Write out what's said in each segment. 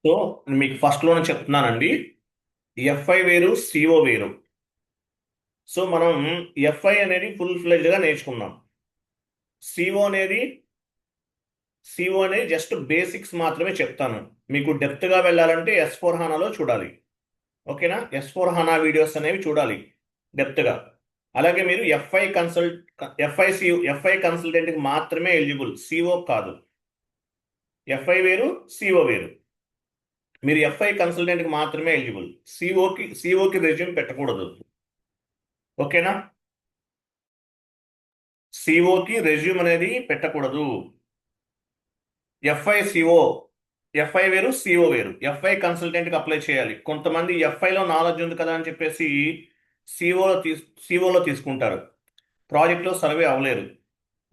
So మీకు ఫస్ట్లోనే చెప్తున్నానండి. F i వేరు, సిఓ వేరు. సో మనం ఎఫ్ఐ అనేది ఫుల్ ఫ్లెడ్జ్గా నేర్చుకున్నాం. సిఓ అనేది సిఓ అనేది జస్ట్ బేసిక్స్ మాత్రమే చెప్తాను. మీకు డెప్త్గా వెళ్ళాలంటే S4 HANAలో చూడాలి. ఓకేనా? S4 HANA వీడియోస్ అనేవి చూడాలి డెప్త్గా. అలాగే మీరు ఎఫ్ఐ కన్సల్టెంట్కి మాత్రమే ఎలిజిబుల్, సిఓ కాదు. ఎఫ్ఐ వేరు, సిఓ వేరు. మీరు ఎఫ్ఐ కన్సల్టెంట్కి మాత్రమే ఎలిజిబుల్. సిఓకి రెజ్యూమ్ పెట్టకూడదు. ఓకేనా? సిఓకి రెజ్యూమ్ అనేది పెట్టకూడదు. ఎఫ్ఐ ఎఫ్ఐ వేరు, సిఓ వేరు. ఎఫ్ఐ కన్సల్టెంట్కి అప్లై చేయాలి. కొంతమంది ఎఫ్ఐలో నాలెడ్జ్ ఉంది కదా అని చెప్పేసి సిఓలో తీసుకుంటారు. ప్రాజెక్ట్లో సర్వే అవ్వలేరు.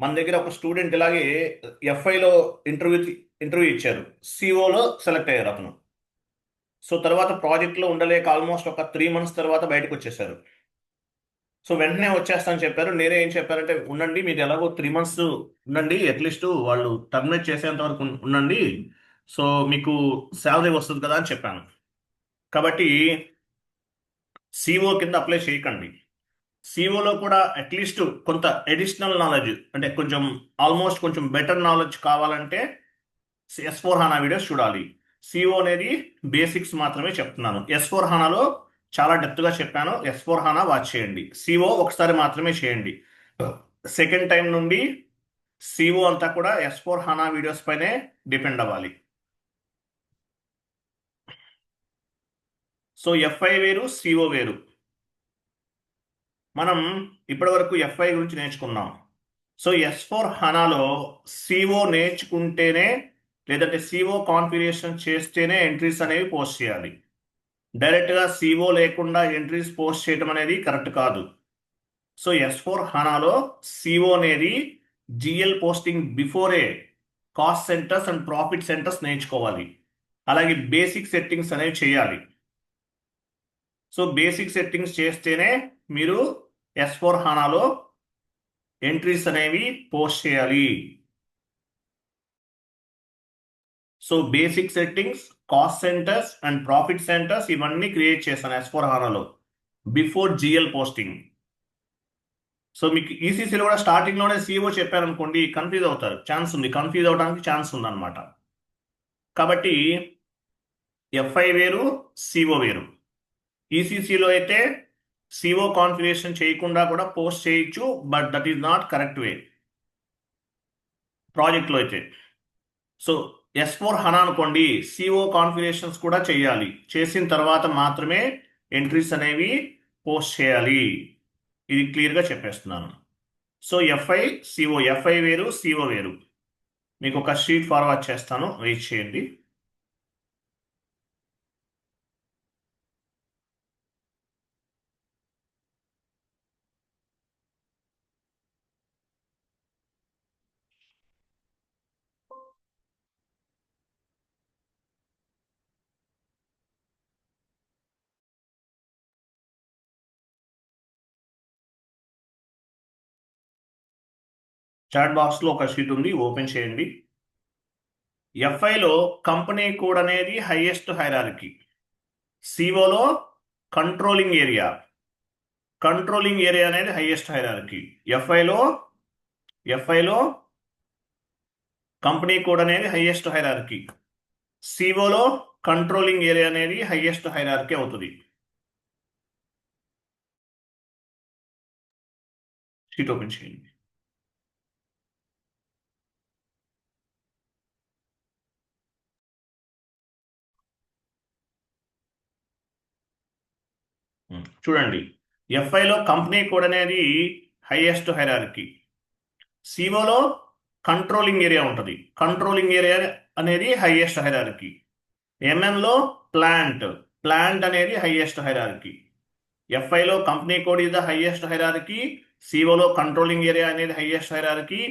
మన దగ్గర ఒక స్టూడెంట్ ఇలాగే ఎఫ్ఐలో ఇంటర్వ్యూ ఇచ్చారు, సిఓలో సెలెక్ట్ అయ్యారు అతను. సో తర్వాత ప్రాజెక్ట్లో ఉండలేక ఆల్మోస్ట్ ఒక 3 months తర్వాత బయటకు వచ్చేసారు. సో వెంటనే వచ్చేస్తానని చెప్పారు. నేనే ఏం చెప్పారంటే, ఉండండి, మీరు ఎలాగో 3 months ఉండండి, అట్లీస్ట్ వాళ్ళు టర్మినేట్ చేసేంత వరకు ఉండండి, సో మీకు శాలరీ వస్తుంది కదా అని చెప్పాను. కాబట్టి సిఓ కింద అప్లై చేయకండి. సిఓలో కూడా అట్లీస్ట్ కొంత అడిషనల్ నాలెడ్జ్, అంటే కొంచెం ఆల్మోస్ట్ కొంచెం బెటర్ నాలెడ్జ్ కావాలంటే S4 HANA వీడియోస్ చూడాలి. సిఓ అనేది బేసిక్స్ మాత్రమే చెప్తున్నాను. S4 HANAలో చాలా డెప్త్గా చెప్పాను. S4 HANA వాచ్ చేయండి. సిఓ ఒకసారి మాత్రమే చేయండి. సెకండ్ టైం నుండి సిఓ అంతా కూడా S4 HANA వీడియోస్ పైనే డిపెండ్ అవ్వాలి. సో ఎఫ్ఐ వేరు, సిఓ వేరు. మనం ఇప్పటి వరకు ఎఫ్ఐ గురించి నేర్చుకున్నాం. సో S4 HANAలో సిఓ నేర్చుకుంటేనే, లేదంటే సిఓ కాన్ఫిగరేషన్ చేస్తేనే ఎంట్రీస్ అనేవి పోస్ట్ చేయాలి. డైరెక్ట్గా సిఓ లేకుండా ఎంట్రీస్ పోస్ట్ చేయడం అనేది కరెక్ట్ కాదు. సో S4 HANAలో సిఓ అనేది GL posting before cost centres and profit centres నేర్చుకోవాలి. అలాగే బేసిక్ సెట్టింగ్స్ అనేవి చేయాలి. సో బేసిక్ సెట్టింగ్స్ చేస్తేనే మీరు S4 HANAలో ఎంట్రీస్ అనేవి పోస్ట్ చేయాలి. So basic settings, cost centres and profit centres ఇవన్నీ క్రియేట్ చేస్తాను S4 HANAలో బిఫోర్ జిఎల్ పోస్టింగ్. సో మీకు ఈసీసీలో కూడా స్టార్టింగ్లోనే సిఓ చెప్పారనుకోండి, కన్ఫ్యూజ్ అవుతారు, కన్ఫ్యూజ్ అవడానికి ఛాన్స్ ఉందన్నమాట. కాబట్టి ఎఫ్ఐ వేరు, సిఓ వేరు. ఈసీసీలో అయితే సిఓ కాన్ఫిగరేషన్ చేయకుండా కూడా పోస్ట్ చేయొచ్చు, but that is not correct way. ప్రాజెక్ట్లో అయితే సో S4 HANA అనుకోండి, సిఓ కాన్ఫిగరేషన్స్ కూడా చేయాలి. చేసిన తర్వాత మాత్రమే ఎంట్రీస్ అనేవి పోస్ట్ చేయాలి. ఇది క్లియర్గా చెప్పేస్తున్నాను. సో ఎఫ్ఐ వేరు, సిఓ వేరు. మీకు ఒక షీట్ ఫార్వర్డ్ చేస్తాను, వెయిట్ చేయండి. చాట్ బాక్స్లో ఒక షీట్ ఉంది, ఓపెన్ చేయండి. ఎఫ్ఐలో కంపెనీ కోడ్ అనేది హైయెస్ట్ హైరార్కీ. సిఓలో కంట్రోలింగ్ ఏరియా అనేది హైయెస్ట్ హైరార్కీ. ఎఫ్ఐలో కంపెనీ కోడ్ అనేది హైయెస్ట్ హైరార్కీ. సిఓలో కంట్రోలింగ్ ఏరియా అనేది హైయెస్ట్ హైరార్కీ అవుతుంది. షీట్ ఓపెన్ చేయండి. చూడండి, ఎఫ్ఐలో కంపెనీ కోడ్ అనేది హైయెస్ట్ హైరార్కీ. సిఓలో కంట్రోలింగ్ ఏరియా ఉంటుంది. కంట్రోలింగ్ ఏరియా అనేది హైయెస్ట్ హైరార్కీ. ఎంఎంలో ప్లాంట్ అనేది హైయెస్ట్ హైరార్కీ. ఎఫ్ఐలో company code is the highest hierarchy. సిఓలో కంట్రోలింగ్ ఏరియా అనేది హైయెస్ట్ హైరార్కీ.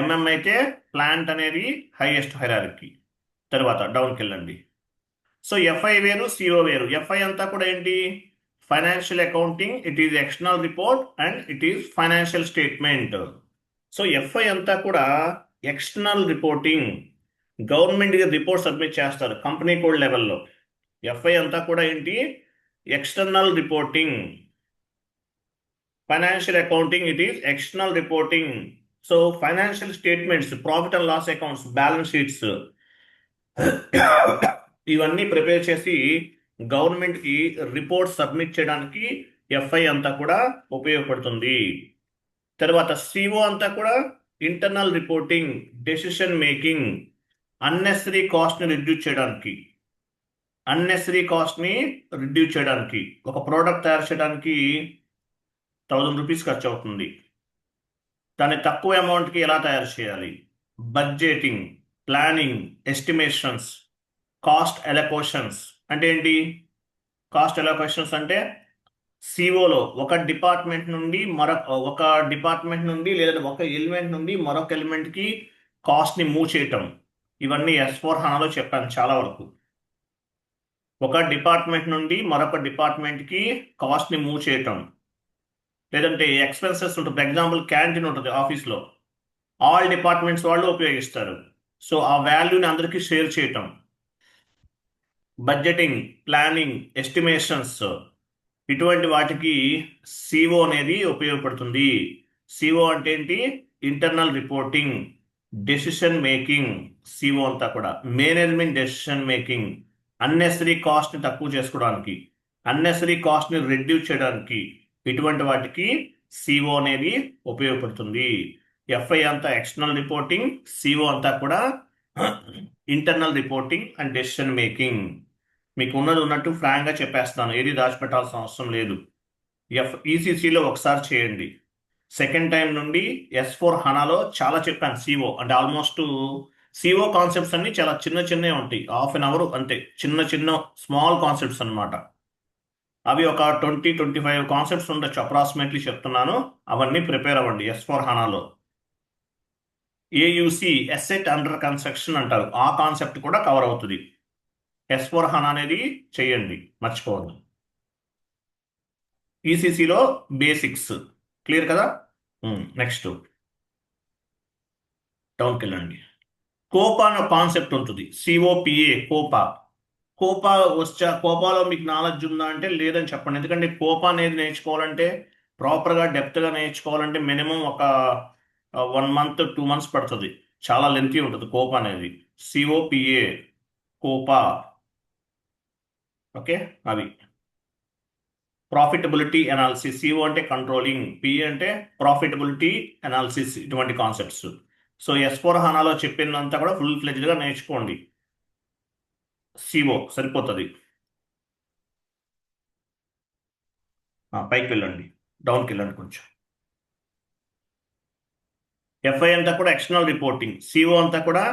ఎంఎం అయితే ప్లాంట్ అనేది హైయెస్ట్ హైరార్కీ. తర్వాత డౌన్కి వెళ్ళండి. సో ఎఫ్ఐ వేరు, సిఓ వేరు. ఎఫ్ఐ అంతా కూడా ఏంటి? Financial accounting, it is external report and it is financial statement. So FI అంతా కూడా ఎక్స్టర్నల్ రిపోర్టింగ్. గవర్నమెంట్కి రిపోర్ట్ సబ్మిట్ చేస్తారు కంపెనీ కోడ్ లెవెల్లో. ఎఫ్ఐ అంతా కూడా ఏంటి, external reporting. Financial accounting it is external reporting. So financial statements, profit and loss accounts, balance sheets ఇవన్నీ prepare చేసి గవర్నమెంట్కి రిపోర్ట్ సబ్మిట్ చేయడానికి ఎఫ్ఐ అంతా కూడా ఉపయోగపడుతుంది. తర్వాత సిఓ అంతా కూడా internal reporting, decision making, unnecessary కాస్ట్ని రిడ్యూస్ చేయడానికి. ఒక ప్రోడక్ట్ తయారు చేయడానికి 1000 రూపీస్ ఖర్చు అవుతుంది. దాన్ని తక్కువ అమౌంట్కి ఎలా తయారు చేయాలి? Budgeting, planning, estimations, cost allocations. అంటే ఏంటి కాస్ట్ ఎలకోషన్స్? అంటే సిఓలో ఒక డిపార్ట్మెంట్ నుండి లేదా ఒక ఎలిమెంట్ నుండి మరొక ఎలిమెంట్కి కాస్ట్ని మూవ్ చేయటం. ఇవన్నీ S/4HANAలో చెప్పాను చాలా వరకు. ఒక డిపార్ట్మెంట్ నుండి మరొక డిపార్ట్మెంట్కి కాస్ట్ని మూవ్ చేయటం, లేదంటే ఎక్స్పెన్సెస్ ఉంటుంది. ఫర్ ఎగ్జాంపుల్ క్యాంటీన్ ఉంటుంది ఆఫీస్లో, ఆల్ డిపార్ట్మెంట్స్ వాళ్ళు ఉపయోగిస్తారు. సో ఆ వాల్యూని అందరికీ షేర్ చేయటం. బడ్జెటింగ్, ప్లానింగ్, ఎస్టిమేషన్స్, ఇటువంటి వాటికి సిఓ అనేది ఉపయోగపడుతుంది. సిఓ అంటే ఏంటి? Internal reporting, decision making. CO అంతా కూడా మేనేజ్మెంట్ డెసిషన్ మేకింగ్, అన్నెసరీ కాస్ట్ని తక్కువ చేసుకోవడానికి, అన్నెసరీ కాస్ట్ని రెడ్యూస్ చేయడానికి, ఇటువంటి వాటికి సిఓ అనేది ఉపయోగపడుతుంది. ఎఫ్ఐ అంతా ఎక్స్టర్నల్ రిపోర్టింగ్, సిఓ అంతా కూడా internal reporting and decision making. మీకు ఉన్నది ఉన్నట్టు ఫ్రాంక్గా చెప్పేస్తాను, ఏది దాచిపెట్టాల్సిన అవసరం లేదు. ఈసీసీలో ఒకసారి చేయండి. సెకండ్ టైం నుండి S/4HANAలో చాలా చెప్పాను. సిఓ అంటే ఆల్మోస్ట్ సిఓ కాన్సెప్ట్స్ అన్ని చాలా చిన్నవి ఉంటాయి. హాఫ్ అన్ అవర్ అంతే, చిన్న స్మాల్ కాన్సెప్ట్స్ అనమాట. అవి ఒక 20-25 కాన్సెప్ట్స్ ఉండొచ్చు అప్రాక్సిమేట్లీ చెప్తున్నాను. అవన్నీ ప్రిపేర్ అవ్వండి S/4HANAలో. AUC, అసెట్ అండర్ కన్స్ట్రక్షన్ అంటారు, ఆ కాన్సెప్ట్ కూడా కవర్ అవుతుంది. S/4HANA అనేది చేయండి, మర్చిపోవద్దు. ఈసీసీలో బేసిక్స్ క్లియర్ కదా. నెక్స్ట్ డౌన్కి వెళ్ళండి. కోపా అనే కాన్సెప్ట్ ఉంటుంది, COPA, కోపా. కోపాలో మీకు నాలెడ్జ్ ఉందా అంటే లేదని చెప్పండి. ఎందుకంటే కోపా అనేది నేర్చుకోవాలంటే, ప్రాపర్గా డెప్త్గా నేర్చుకోవాలంటే మినిమం ఒక 1 month 2 months పడుతుంది. చాలా లెంతీ ఉంటుంది కోపా అనేది. COPA, Copa. ఓకే, అవి ప్రాఫిటబిలిటీ అనాలిసిస్. సిఓ అంటే కంట్రోలింగ్, పిఏ అంటే ప్రాఫిటబిలిటీ అనాలిసిస్, ఇటువంటి కాన్సెప్ట్స్. సో S/4HANAలో చెప్పినంతా కూడా ఫుల్ ఫ్లెజ్డ్గా నేర్చుకోండి. సిఓ సరిపోతుంది. పైకి వెళ్ళండి, డౌన్కి వెళ్ళండి కొంచెం. ఎఫ్ఐ అంతా కూడా ఎక్స్టర్నల్ రిపోర్టింగ్, సిఓ అంతా కూడా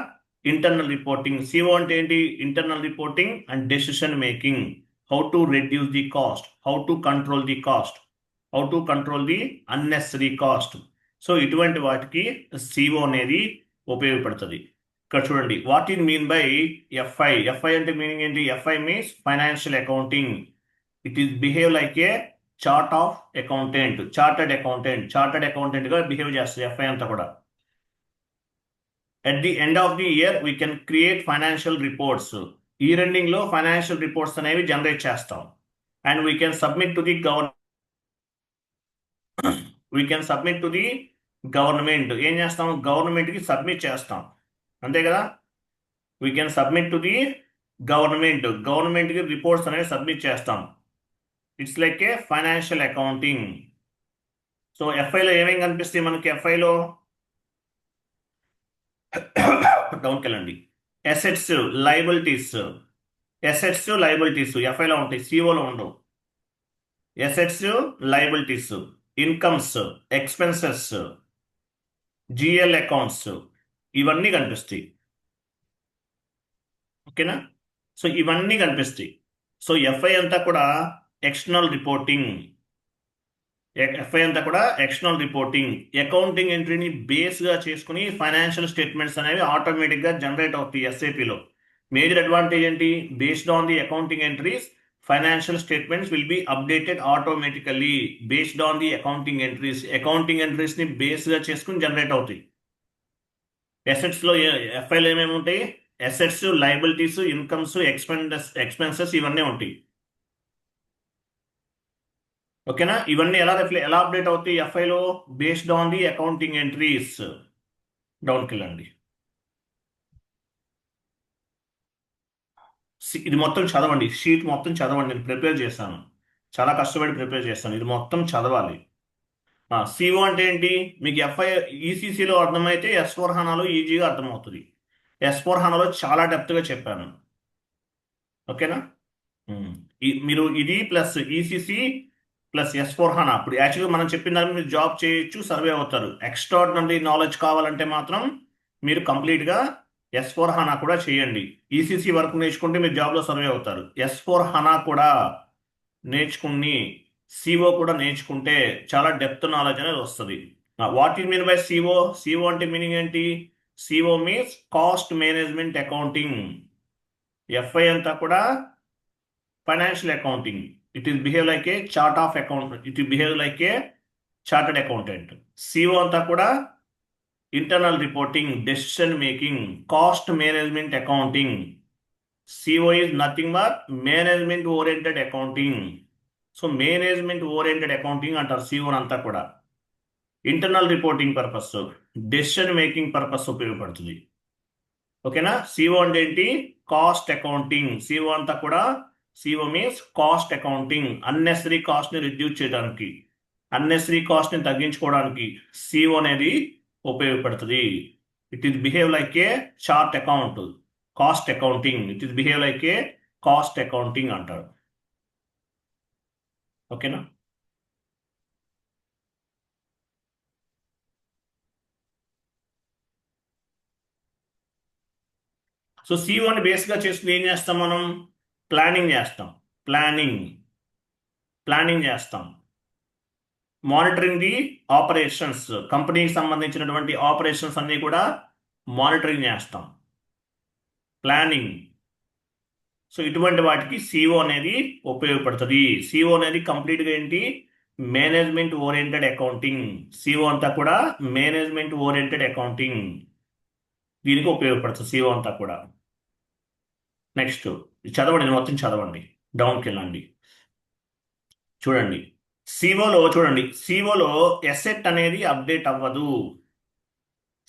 ఇంటర్నల్ రిపోర్టింగ్. సిఓ అంటే ఏంటి? Internal reporting and decision making. How to reduce the cost, how to control the cost, how to control the unnecessary cost. So ఇటువంటి వాటికి సిఓ అనేది ఉపయోగపడుతుంది. ఇక్కడ చూడండి, what is mean by FI. FI అంటే meaning ఏంటి? FI means financial accounting. It is behave like a chartered అకౌంటెంట్గా behave చేస్తుంది ఎఫ్ఐ అంతా కూడా. At the end of the year, we can create financial reports. Year ending లో financial reports అనేవి generate చేస్తాం. And we can submit to the government. ఏం చేస్తాం? గవర్నమెంట్కి సబ్మిట్ చేస్తాం, అంతే కదా. We can submit to the గవర్నమెంట్కి రిపోర్ట్స్ అనేవి సబ్మిట్ చేస్తాం. It's like a financial accounting. So ఎఫ్ఐలో ఏమేమి కనిపిస్తాయి మనకి? ఎఫ్ఐలో డౌన్కి వెళ్ళండి. అసెట్స్, లయబిలిటీస్ ఎఫ్ఐలో ఉంటాయి, సిఓలో ఉండవు. Assets, liabilities, incomes, expenses, GL accounts, ఇవన్నీ కనిపిస్తాయి. ఓకేనా? సో ఇవన్నీ కనిపిస్తాయి. సో ఎఫ్ఐ అంతా కూడా ఎక్స్టర్నల్ రిపోర్టింగ్. అకౌంటింగ్ ఎంట్రీని బేస్గా చేసుకుని ఫైనాన్షియల్ స్టేట్మెంట్స్ అనేవి ఆటోమేటిక్గా జనరేట్ అవుతాయి ఎస్ఏపిలో. మేజర్ అడ్వాంటేజ్ ఏంటి? Based on the accounting entries, financial statements will be updated automatically based on the accounting ఎంట్రీస్ని బేస్గా చేసుకుని జనరేట్ అవుతాయి. అసెట్స్లో ఎఫ్ఐలో ఏమేమి ఉంటాయి? అసెట్స్, లయబిలిటీస్, ఇన్కమ్స్, ఎక్స్పెన్సెస్ ఇవన్నీ ఉంటాయి. ఓకేనా? ఇవన్నీ ఎలా అప్డేట్ అవుతాయి ఎఫ్ఐలో? Based on the accounting entries. డౌన్కి వెళ్ళండి. ఇది మొత్తం చదవండి, షీట్ మొత్తం చదవండి. నేను ప్రిపేర్ చేశాను, చాలా కష్టపడి ప్రిపేర్ చేస్తాను. ఇది మొత్తం చదవాలి. సిఓ అంటే ఏంటి? మీకు ఈసీసీలో అర్థమైతే S4 హనాలో ఈజీగా అర్థమవుతుంది. S4 హనాలో చాలా డెప్త్గా చెప్పాను. ఓకేనా? ఉమ్. మీరు ఇది ప్లస్ ఈసీసీ ప్లస్ S4 హనా, ఇప్పుడు యాక్చువల్గా మనం చెప్పిన దాన్ని మీరు జాబ్ చేయొచ్చు, సర్వే అవుతారు. ఎక్స్ట్రాడినరీ నాలెడ్జ్ కావాలంటే మాత్రం మీరు కంప్లీట్గా S4 హనా కూడా చేయండి. ఈసీసీ వరకు నేర్చుకుంటే మీరు జాబ్లో సర్వే అవుతారు. S4 హనా కూడా నేర్చుకుని సిఓ కూడా నేర్చుకుంటే చాలా డెప్త్ నాలెడ్జ్ అనేది వస్తుంది. What is mean by CO? CO అంటే మీనింగ్ ఏంటి? CO means cost management accounting. FI అంతా కూడా financial accounting. It is behave like a chart of account, it is behave like a chartered accountant. CO అంతా కూడా internal reporting, decision making, cost management accounting. CO is nothing but management oriented accounting. So management oriented accounting అంటారు CO అంతా కూడా. Internal reporting purpose, decision making purpose ఉపయోగపడుతుంది. ఓకేనా? CO అంటే ఏంటి? Cost accounting. CO అంతా కూడా, CO means cost accounting. Unnecessary cost ని రిడ్యూస్ చేయడానికి, అన్నెసరీ కాస్ట్ ని తగ్గించుకోవడానికి సిఓ అనేది ఉపయోగపడుతుంది. It is behave like a chart account, cost accounting. It is behave like a cost accounting అంటారు. ఓకేనా? సో సిఓని బేస్గా చేసుకుని ఏం చేస్తాం మనం? ప్లానింగ్ చేస్తాం. ప్లానింగ్ ప్లానింగ్ చేస్తాం. మానిటరింగ్ ది ఆపరేషన్స్, కంపెనీకి సంబంధించినటువంటి ఆపరేషన్స్ అన్ని కూడా మానిటరింగ్ చేస్తాం. ప్లానింగ్. సో ఇటువంటి వాటికి సిఓ అనేది ఉపయోగపడుతుంది. సిఓ అనేది కంప్లీట్గా ఏంటి? Management oriented accounting. సిఓ అంతా కూడా మేనేజ్మెంట్ ఓరియంటెడ్ అకౌంటింగ్, దీనికి ఉపయోగపడుతుంది సిఓ అంతా కూడా. నెక్స్ట్ చదవండి, మొత్తం చదవండి, డౌన్కి వెళ్ళండి. చూడండి, సిఓలో ఎసెట్ అనేది అప్డేట్ అవ్వదు.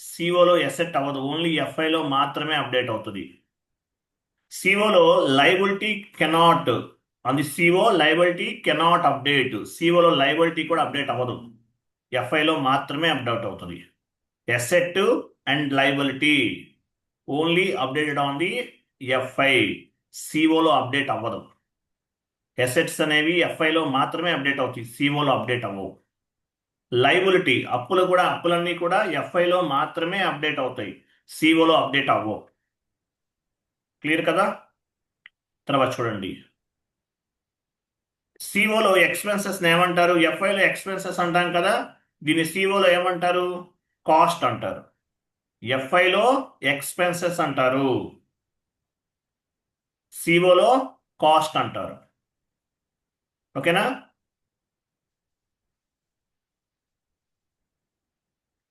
సిఓలో ఎసెట్ అవ్వదు, ఓన్లీ ఎఫ్ఐలో మాత్రమే అప్డేట్ అవుతుంది. సిఓలో లయబిలిటీ కెనాట్, అది సిఓ లయబిలిటీ కెనాట్ అప్డేట్. సిఓలో లయబిలిటీ కూడా అప్డేట్ అవ్వదు, ఎఫ్ఐలో మాత్రమే అప్డేట్ అవుతుంది. Asset and liability only updated on the FI. సిఓలో అప్డేట్ అవ్వదు. ఎసెట్స్ అనేవి ఎఫ్ఐలో మాత్రమే అప్డేట్ అవుతాయి, సిఓలో అప్డేట్ అవ్వవు. లయబిలిటీ, అప్పులన్నీ కూడా ఎఫ్ఐలో మాత్రమే అప్డేట్ అవుతాయి, సిఓలో అప్డేట్ అవ్వవు. క్లియర్ కదా? తర్వాత చూడండి, సిఓలో ఎక్స్పెన్సెస్ ఏమంటారు? ఎఫ్ఐలో ఎక్స్పెన్సెస్ అంటాం కదా, దీన్ని సిఓలో ఏమంటారు? కాస్ట్ అంటారు. ఎఫ్ఐలో ఎక్స్పెన్సెస్ అంటారు, సిఓలో కాస్ట్ అంటారు. ఓకేనా?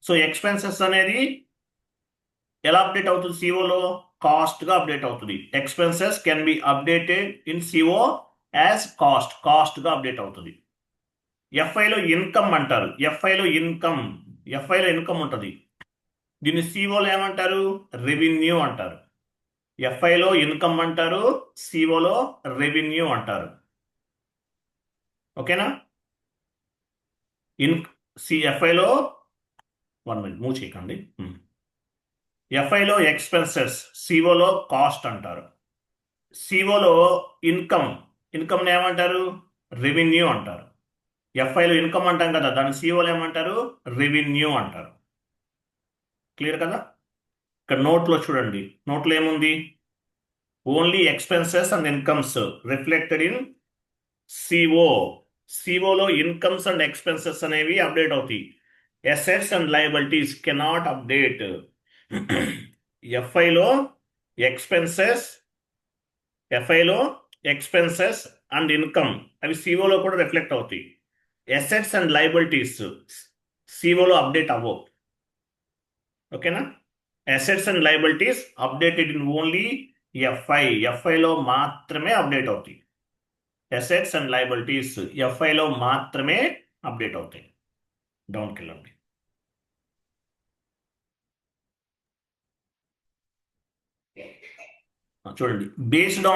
సో ఎక్స్పెన్సెస్ అనేది ఎలా అప్డేట్ అవుతుంది సిఓలో? కాస్ట్గా అప్డేట్ అవుతుంది. Expenses can be updated in CO as కాస్ట్గా అప్డేట్ అవుతుంది. ఎఫ్ఐలో ఇన్కమ్ అంటారు. ఎఫ్ఐలో ఇన్కమ్ ఉంటుంది, దీన్ని సిఓలో ఏమంటారు? రెవెన్యూ అంటారు. ఎఫ్ఐలో ఇన్కమ్ అంటారు, సిఓలో రెవెన్యూ అంటారు. ఓకేనా? ఇన్ ఎఫ్ఐలో 1 మినిట్ మూవ్ చేయకండి. ఎఫ్ఐలో ఎక్స్పెన్సెస్, సిఓలో కాస్ట్ అంటారు. సిఓలో ఇన్కమ్ ఏమంటారు? రెవెన్యూ అంటారు. ఎఫ్ఐలో ఇన్కమ్ అంటాం కదా, దాని సిఓలో ఏమంటారు? రెవెన్యూ అంటారు. క్లియర్ కదా? ఇక్కడ నోట్లో చూడండి, నోట్లో ఏముంది? Only expenses and incomes reflected in CO. సిఓలో ఇన్కమ్స్ అండ్ ఎక్స్పెన్సెస్ అనేవి అప్డేట్ అవుతాయి. Assets and liabilities cannot update. ఎఫ్ఐలో ఎక్స్పెన్సెస్ ఎఫ్ఐలో అండ్ ఇన్కమ్ అవి సిఓలో కూడా రిఫ్లెక్ట్ అవుతాయి. అసెట్స్ అండ్ లయబిలిటీస్ సిఓలో అప్డేట్ అవ్వవు. ఓకేనా? Assets and liabilities updated in only ఎఫ్ఐలో మాత్రమే అప్డేట్ అవుతాయి. అసెట్స్ అండ్ లయబిలిటీస్ ఎఫ్ఐలో మాత్రమే అప్డేట్ అవుతాయి. డౌన్కి వెళ్ళండి. చూడండి, based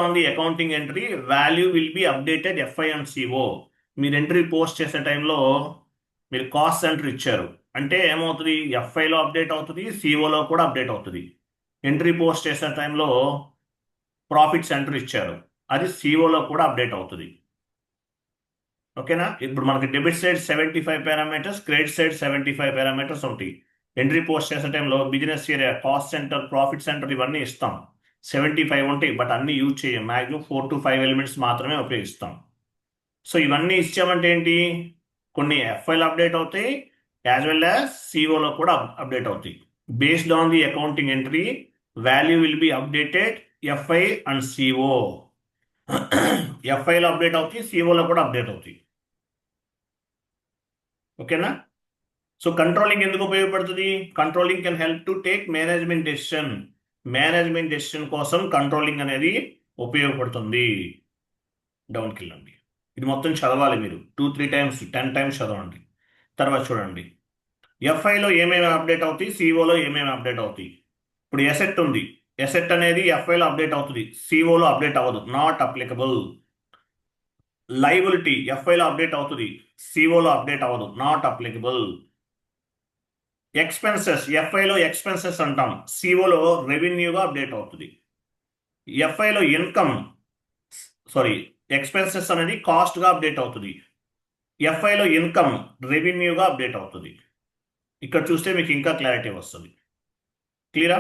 on the accounting entry value will be updated FI and CO. మీరు ఎంట్రీ పోస్ట్ చేసే టైంలో మీరు కాస్ట్ ఎంట్రీ ఇచ్చారు అంటే ఏమవుతుంది, ఎఫ్ఐలో అప్డేట్ అవుతుంది, సిఓలో కూడా అప్డేట్ అవుతుంది. ఎంట్రీ పోస్ట్ చేసే టైంలో ప్రాఫిట్ ఎంట్రీ ఇచ్చారు, అది సిఓలో కూడా అప్డేట్ అవుతుంది. ఓకేనా? ఇప్పుడు మనకి debit side 75 parameters, credit side 75 parameters ఉంటాయి. ఎంట్రీ పోస్ట్ చేసే టైంలో business area, cost centre, profit centre ఇవన్నీ ఇస్తాం. 75 ఉంటాయి, బట్ అన్ని యూజ్ చేయం. మ్యాక్సిమం 4 to 5 ఎలిమెంట్స్ మాత్రమే ఉపయోగిస్తాం. సో ఇవన్నీ ఇచ్చామంటే ఏంటి, కొన్ని ఎఫ్ఐలో అప్డేట్ అవుతాయి, యాజ్ వెల్ యాజ్ సిఓలో కూడా అప్డేట్ అవుతాయి. Based on the accounting entry value will be updated FI and CO. ఎఫ్ఐలో అప్డేట్ అవుతాయి, సిఓలో కూడా అప్డేట్ అవుతాయి. ఓకేనా? సో కంట్రోలింగ్ ఎందుకు ఉపయోగపడుతుంది? Controlling can help to take management decision. Management decision కోసం కంట్రోలింగ్ అనేది ఉపయోగపడుతుంది. డౌన్కి వెళ్ళండి. ఇది మొత్తం చదవాలి మీరు 2-3 times, 10 times చదవండి. తర్వాత చూడండి, ఎఫ్ఐలో ఏమేమి అప్డేట్ అవుతాయి, సిఓలో ఏమేమి అప్డేట్ అవుతాయి. ఇప్పుడు ఎసెట్ ఉంది, ఎసెట్ అనేది ఎఫ్ఐలో అప్డేట్ అవుతుంది, సిఓలో అప్డేట్ అవ్వదు, నాట్ అప్లికబుల్. లైబిలిటీ ఎఫ్ఐలో అప్డేట్ అవుతుంది, సిఓలో అప్డేట్ అవ్వదు, నాట్ అప్లికబుల్. ఎక్స్పెన్సెస్ ఎఫ్ఐలో ఎక్స్పెన్సెస్ అంటాం, సిఓలో రెవెన్యూగా అప్డేట్ అవుతుంది. ఎఫ్ఐలో ఇన్కమ్ ఎక్స్పెన్సెస్ అనేది కాస్ట్గా అప్డేట్ అవుతుంది, ఎఫ్ఐలో ఇన్కమ్ రెవెన్యూగా అప్డేట్ అవుతుంది. ఇక్కడ చూస్తే మీకు ఇంకా క్లారిటీ వస్తుంది. క్లియరా?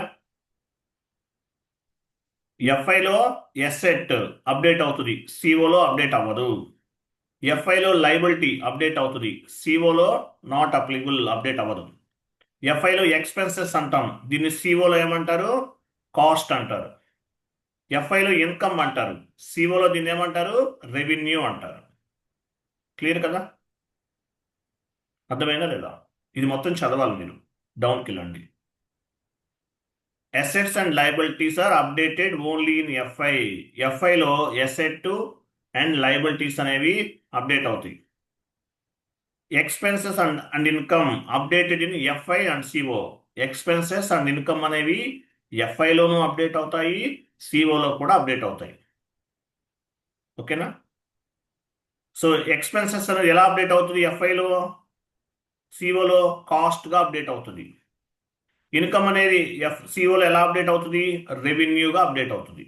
ఎఫ్ఐలో ఎసెట్ అప్డేట్ అవుతుంది, సిఓలో అప్డేట్ అవ్వదు. ఎఫ్ఐలో లైబిలిటీ అప్డేట్ అవుతుంది, సిఓలో నాట్ అప్లికబుల్, అప్డేట్ అవ్వదు. ఎఫ్ఐలో ఎక్స్పెన్సెస్ అంటాం, దీన్ని సిఓలో ఏమంటారు, కాస్ట్ అంటారు. ఎఫ్ఐలో ఇన్కమ్ అంటారు, సిఓలో దీన్ని ఏమంటారు, రెవెన్యూ అంటారు. క్లియర్ కదా? అర్థమైందా లేదా? ఇది మొత్తం చదవాలి మీరు. డౌన్కి వెళ్ళండి. Assets and liabilities are updated only in FI. ఎఫ్ఐలో ఎసెట్ అండ్ లయబిలిటీస్ అనేవి అప్డేట్ అవుతాయి. Expenses and income updated in FI and CO. Expenses and income అనేవి ఎఫ్ఐలోనూ అప్డేట్ అవుతాయి, సిఓలో కూడా అప్డేట్ అవుతాయి. ఓకేనా? సో ఎక్స్పెన్సెస్ అనేది ఎలా అప్డేట్ అవుతుంది, ఎఫ్ఐలో సిఓలో కాస్ట్గా అప్డేట్ అవుతుంది. ఇన్కమ్ అనేది సిఓలో ఎలా అప్డేట్ అవుతుంది, రెవెన్యూగా అప్డేట్ అవుతుంది.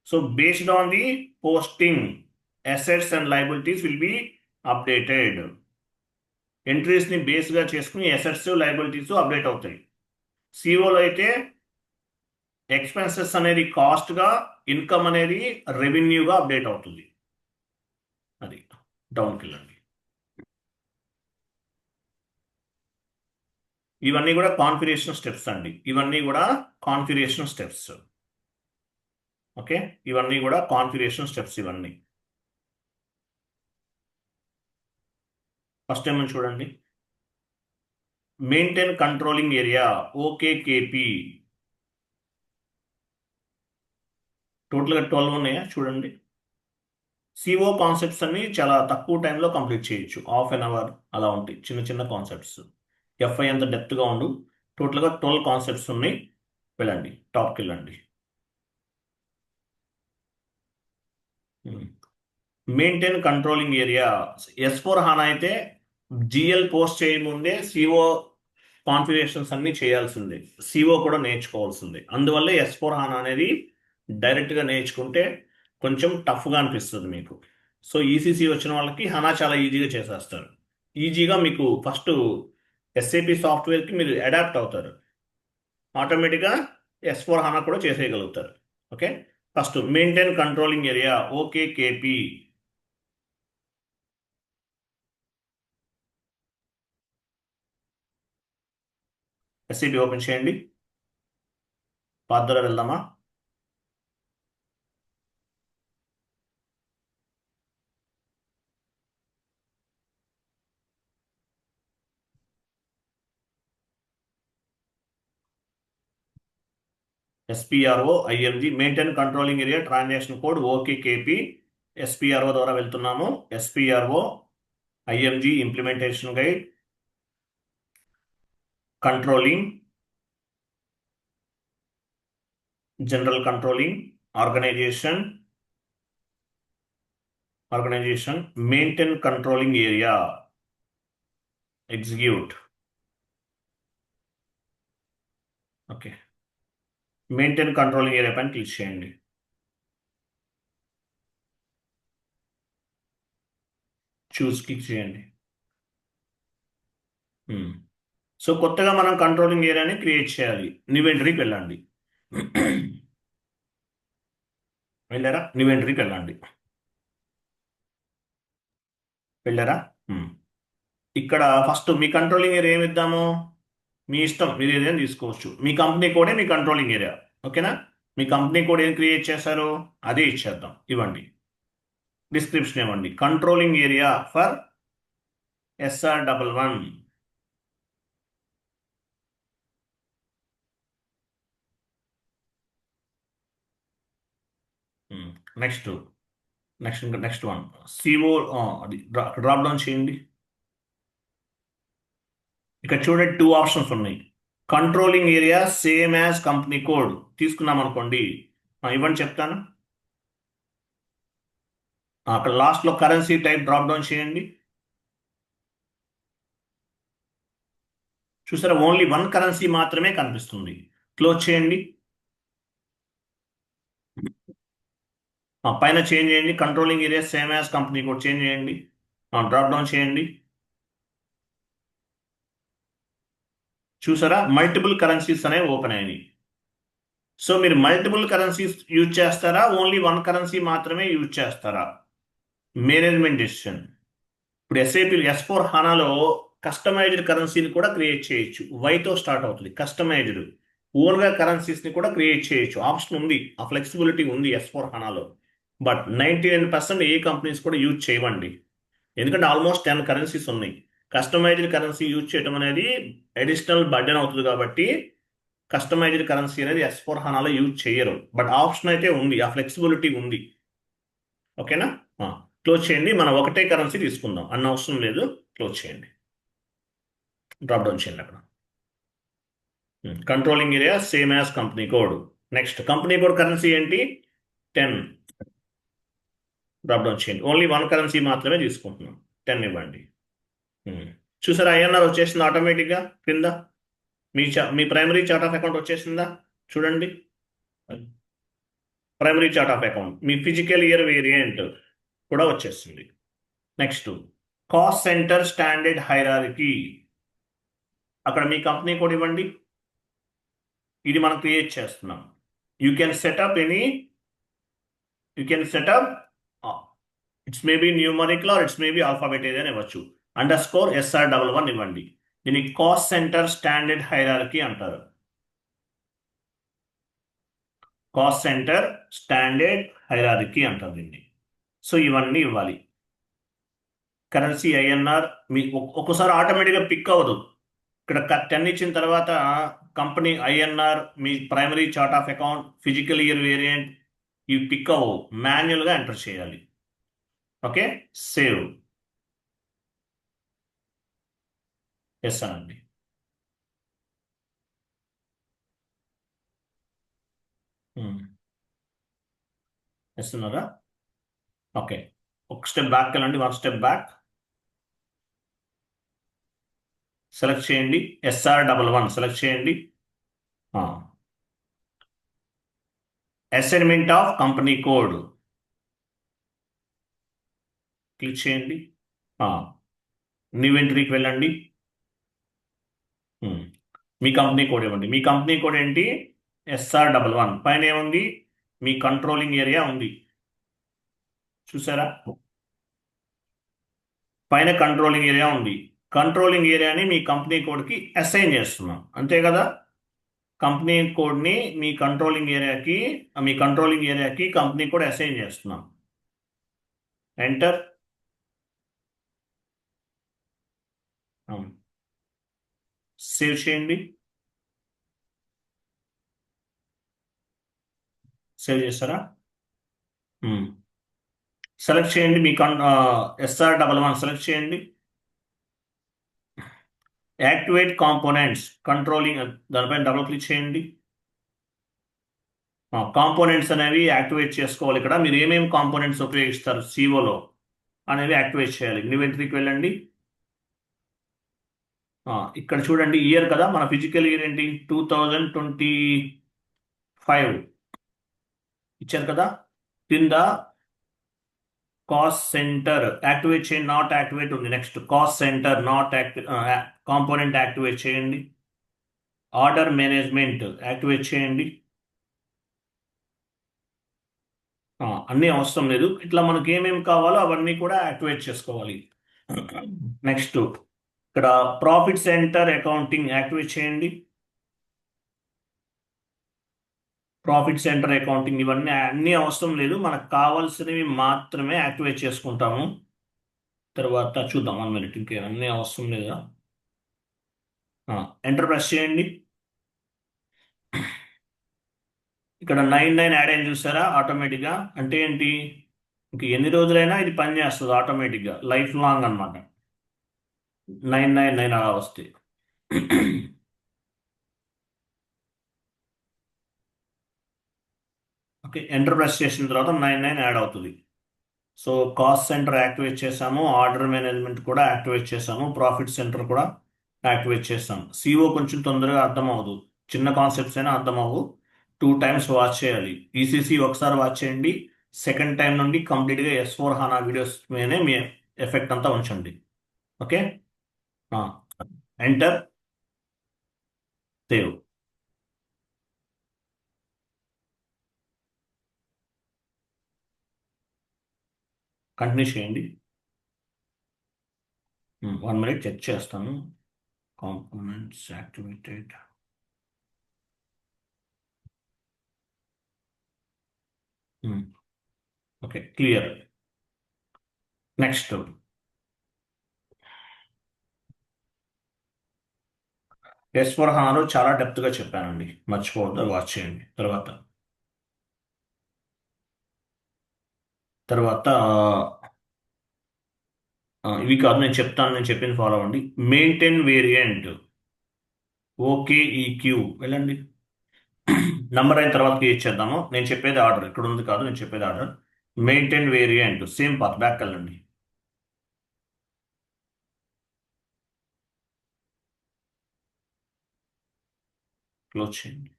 So based on the posting assets and liabilities will be updated. ఎంట్రీస్ని బేస్గా చేసుకుని అసెట్స్ లయబిలిటీస్ అప్డేట్ అవుతాయి. సిఓలో అయితే ఎక్స్పెన్సెస్ అనేది కాస్ట్గా, ఇన్కమ్ అనేది రెవెన్యూగా అప్డేట్ అవుతుంది. అది డౌన్కి వెళ్ళండి. ఇవన్నీ కూడా కాన్ఫిగరేషన్ స్టెప్స్ అండి. ఇవన్నీ కూడా కాన్ఫిగరేషన్ స్టెప్స్. ఓకే, ఇవన్నీ కూడా కాన్ఫిగరేషన్ స్టెప్స్. ఇవన్నీ ఫస్ట్ టైం చూడండి. Maintain controlling area, OKKP. టోటల్గా 12 ఉన్నాయా చూడండి. సిఓ కాన్సెప్ట్స్ అన్ని చాలా తక్కువ టైంలో కంప్లీట్ చేయొచ్చు, హాఫ్ అన్ అవర్ అలా ఉంటాయి, చిన్న చిన్న కాన్సెప్ట్స్. ఎఫ్ఐ అంత డెప్త్గా ఉండు. టోటల్గా 12 కాన్సెప్ట్స్ ఉన్నాయి. వెళ్ళండి, టాప్కి వెళ్ళండి. Maintain controlling area. S/4 HANA అయితే జిఎల్ పోస్ట్ చేయముందే సిఓ కాన్ఫిగరేషన్స్ అన్ని చేయాల్సిందే, సిఓ కూడా నేర్చుకోవాల్సిందే. అందువల్ల S/4 HANA అనేది డైరెక్ట్గా నేర్చుకుంటే కొంచెం టఫ్గా అనిపిస్తుంది మీకు. సో ఈసీసీ వచ్చిన వాళ్ళకి హనా చాలా ఈజీగా చేసేస్తారు. ఈజీగా మీకు ఫస్ట్ ఎస్ఏపి సాఫ్ట్వేర్కి మీరు అడాప్ట్ అవుతారు, ఆటోమేటిక్గా S/4 HANA కూడా చేసేయగలుగుతారు. Okay, first maintain controlling area, OKKP. SAP open చేయండి. పాత్ ద్వారా వెళ్దామా? SPRO IMG maintain controlling area transaction code OKKP SPRO ద్వారా వెళ్తున్నాము. SPRO IMG implementation guide controlling general controlling organization maintain controlling area execute. Okay, maintain controlling area పైన click చేయండి. Choose click చేయండి. So కొత్తగా మనం కంట్రోలింగ్ ఏరియాని క్రియేట్ చేయాలి. New ఎంట్రీకి వెళ్ళండి. వెళ్ళారా? న్యూ ఎంట్రీకి వెళ్ళండి. వెళ్ళారా? ఇక్కడ ఫస్ట్ మీ కంట్రోలింగ్ ఏరియా ఏమి ఇద్దాము? మీ ఇష్టం, మీరు ఏదైనా తీసుకోవచ్చు. మీ కంపెనీ కోడే మీ కంట్రోలింగ్ ఏరియా. ఓకేనా? మీ కంపెనీ కోడ్ ఏం క్రియేట్ చేశారు అదే ఇచ్చేద్దాం. ఇవ్వండి, డిస్క్రిప్షన్ ఇవ్వండి. Controlling area for SR11. Next next one CO. అది డ్రాప్ డౌన్ చేయండి. ఇక్కడ చూడండి, 2 ఆప్షన్స్ ఉన్నాయి. Controlling area same as company code తీసుకున్నాం అనుకోండి. ఇవ్వండి చెప్తాను. అక్కడ లాస్ట్లో కరెన్సీ టైప్ డ్రాప్ డౌన్ చేయండి. చూసారా, ఓన్లీ 1 కరెన్సీ మాత్రమే కనిపిస్తుంది. క్లోజ్ చేయండి. పైన చేంజ్ చేయండి. Controlling area same as company code change చేయండి. డ్రాప్ డౌన్ చేయండి. చూసారా, మల్టిపుల్ కరెన్సీస్ అనేవి ఓపెన్ అయినాయి. సో మీరు మల్టిపుల్ కరెన్సీస్ యూజ్ చేస్తారా, ఓన్లీ 1 కరెన్సీ మాత్రమే యూజ్ చేస్తారా? Management decision. ఇప్పుడు SAP S4 HANAలో కస్టమైజ్డ్ కరెన్సీని కూడా క్రియేట్ చేయొచ్చు. వైతో స్టార్ట్ అవుతుంది. కస్టమైజ్డ్ ఓన్గా కరెన్సీస్ని కూడా క్రియేట్ చేయొచ్చు. ఆప్షన్ ఉంది, ఆ ఫ్లెక్సిబిలిటీ ఉంది S4 HANAలో. బట్ 99% ఏ కంపెనీస్ కూడా యూజ్ చేయవండి. ఎందుకంటే ఆల్మోస్ట్ 10 కరెన్సీస్ ఉన్నాయి. కస్టమైజ్డ్ కరెన్సీ యూజ్ చేయడం అనేది అడిషనల్ బర్డెన్ అవుతుంది. కాబట్టి కస్టమైజ్డ్ కరెన్సీ అనేది S4 HANAలో యూజ్ చేయరు. బట్ ఆప్షన్ అయితే ఉంది, ఆ ఫ్లెక్సిబిలిటీ ఉంది. ఓకేనా? క్లోజ్ చేయండి. మనం ఒకటే కరెన్సీ తీసుకుందాం, అన్న అవసరం లేదు. క్లోజ్ చేయండి. డ్రాప్ డౌన్ చేయండి అక్కడ. Controlling area same as company code. Next company code currency ఏంటి? 10. డ్రాప్ డౌన్ చేయండి. ఓన్లీ 1 కరెన్సీ మాత్రమే తీసుకుంటున్నాం. 10 ఇవ్వండి. చూసారా, INR వచ్చేసింది ఆటోమేటిక్గా కింద. మీ ప్రైమరీ చార్ట్ ఆఫ్ అకౌంట్ వచ్చేసిందా? చూడండి, ప్రైమరీ చార్ట్ ఆఫ్ అకౌంట్. మీ ఫిజికల్ ఇయర్ వేరియంట్ కూడా వచ్చేసింది. Next cost centre standard hierarchy. అక్కడ మీ కంపెనీ కోడ్ ఇవ్వండి. ఇది మనం క్రియేట్ చేస్తున్నాం. You can set up it's maybe numerical or it's maybe alphabet ఏదైనా ఇవ్వచ్చు. _SR11 ఇవ్వండి. దీన్ని కాస్ట్ సెంటర్ స్టాండర్డ్ హైరార్కీ అంటారు. కాస్ట్ సెంటర్ స్టాండర్డ్ హైరార్కీ అంటారు దీన్ని. సో ఇవన్నీ ఇవ్వాలి. Currency INR. మీ ఒక్కోసారి ఆటోమేటిక్గా పిక్ అవ్వదు. ఇక్కడ 10 ఇచ్చిన తర్వాత company INR, me primary chart of account, physical year variant ఇవి పిక్ అవ్వవు. మాన్యువల్గా ఎంటర్ చేయాలి. Okay, save. ఎస్ అనండి. ఇస్తున్నారా? ఓకే, ఒక స్టెప్ బ్యాక్ వెళ్ళండి. 1 స్టెప్ బ్యాక్. సెలెక్ట్ చేయండి. SR11 సెలెక్ట్ చేయండి. Assignment of company code click చేయండి. న్యూ ఎంట్రీకి వెళ్ళండి. మీ కంపెనీ కోడ్ ఇవ్వండి. మీ కంపెనీ కోడ్ ఏంటి? SR11. పైన ఏముంది? మీ కంట్రోలింగ్ ఏరియా ఉంది. చూసారా, పైన కంట్రోలింగ్ ఏరియా ఉంది. కంట్రోలింగ్ ఏరియాని మీ కంపెనీ కోడ్కి అసైన్ చేస్తున్నాం, అంతే కదా? కంపెనీ కోడ్ని మీ కంట్రోలింగ్ ఏరియాకి కంపెనీ కోడ్ అసైన్ చేస్తున్నాం. ఎంటర్. సేవ్ చేయండి. సేవ్ చేస్తారా? సెలెక్ట్ చేయండి మీ SR11 సెలెక్ట్ చేయండి. యాక్టివేట్ కాంపోనెంట్స్ కంట్రోలింగ్ దానిపైన డబుల్ క్లిక్ చేయండి. కాంపోనెంట్స్ అనేవి యాక్టివేట్ చేసుకోవాలి. ఇక్కడ మీరు ఏమేమి కాంపోనెంట్స్ ఉపయోగిస్తారు సిఓలో అనేవి యాక్టివేట్ చేయాలి. ఇన్వెంటరీకి వెళ్ళండి. ఇక్కడ చూడండి ఇయర్ కదా, మన ఫిజికల్ ఇయర్ ఏంటి 2025 ఇచ్చారు కదా. కింద కాస్ట్ సెంటర్ యాక్టివేట్ చేయండి, నాట్ యాక్టివేట్ ఉంది. Next cost centre not component activate చేయండి. ఆర్డర్ మేనేజ్మెంట్ యాక్టివేట్ చేయండి. అన్నీ అవసరం లేదు, ఇట్లా మనకి ఏమేమి కావాలో అవన్నీ కూడా యాక్టివేట్ చేసుకోవాలి. నెక్స్ట్ ఇక్కడ ప్రాఫిట్ సెంటర్ అకౌంటింగ్ యాక్టివేట్ చేయండి. ప్రాఫిట్ సెంటర్ అకౌంటింగ్ ఇవన్నీ అన్నీ అవసరం లేదు, మనకు కావాల్సినవి మాత్రమే యాక్టివేట్ చేసుకుంటాము. తర్వాత చూద్దాం 1 మినిట్, ఇంకేమన్నీ అవసరం లేదా. ఎంటర్ ప్రెస్ చేయండి. ఇక్కడ 99 యాడ్ అయింది చూసారా ఆటోమేటిక్గా. అంటే ఏంటి, ఇంక ఎన్ని రోజులైనా ఇది పని చేస్తుంది ఆటోమేటిక్గా, లైఫ్ లాంగ్ అనమాట. 999 అలా వస్తాయి. ఓకే, ఎంటర్ ప్రెస్ చేసిన తర్వాత 99 యాడ్ అవుతుంది. సో కాస్ట్ సెంటర్ యాక్టివేట్ చేసాము, ఆర్డర్ మేనేజ్మెంట్ కూడా యాక్టివేట్ చేసాము, ప్రాఫిట్ సెంటర్ కూడా యాక్టివేట్ చేసాము. సిఓ కొంచెం తొందరగా అర్థం అవ్వదు, చిన్న కాన్సెప్ట్స్ అయినా అర్థం అవ్వు. 2 టైమ్స్ వాచ్ చేయాలి. ఈసీసీ ఒకసారి వాచ్ చేయండి, సెకండ్ టైం నుండి కంప్లీట్గా S/4HANA వీడియోస్ మీదనే మీ ఎఫెక్ట్ అంతా ఉంచండి. Okay, enter, save. కంటిన్యూ చేయండి. 1 మినిట్ చెక్ చేస్తాను. Components activated. Okay, clear. Next S/4HANAలో చాలా డెప్త్గా చెప్పానండి, మర్చిపోవద్దు, వాచ్ చేయండి. తర్వాత తర్వాత ఇవి కాదు, నేను చెప్తాను, నేను చెప్పింది ఫాలో అవ్వండి. మెయింటైన్ వేరియంట్ ఓకే ఈక్యూ వెళ్ళండి. నంబర్ అయిన తర్వాత క్రియేట్ చేద్దాము. నేను చెప్పేది ఆర్డర్ ఇక్కడ ఉంది కాదు, నేను చెప్పేది order. Maintain variant same path back వెళ్ళండి. క్లోజ్ చేయండి.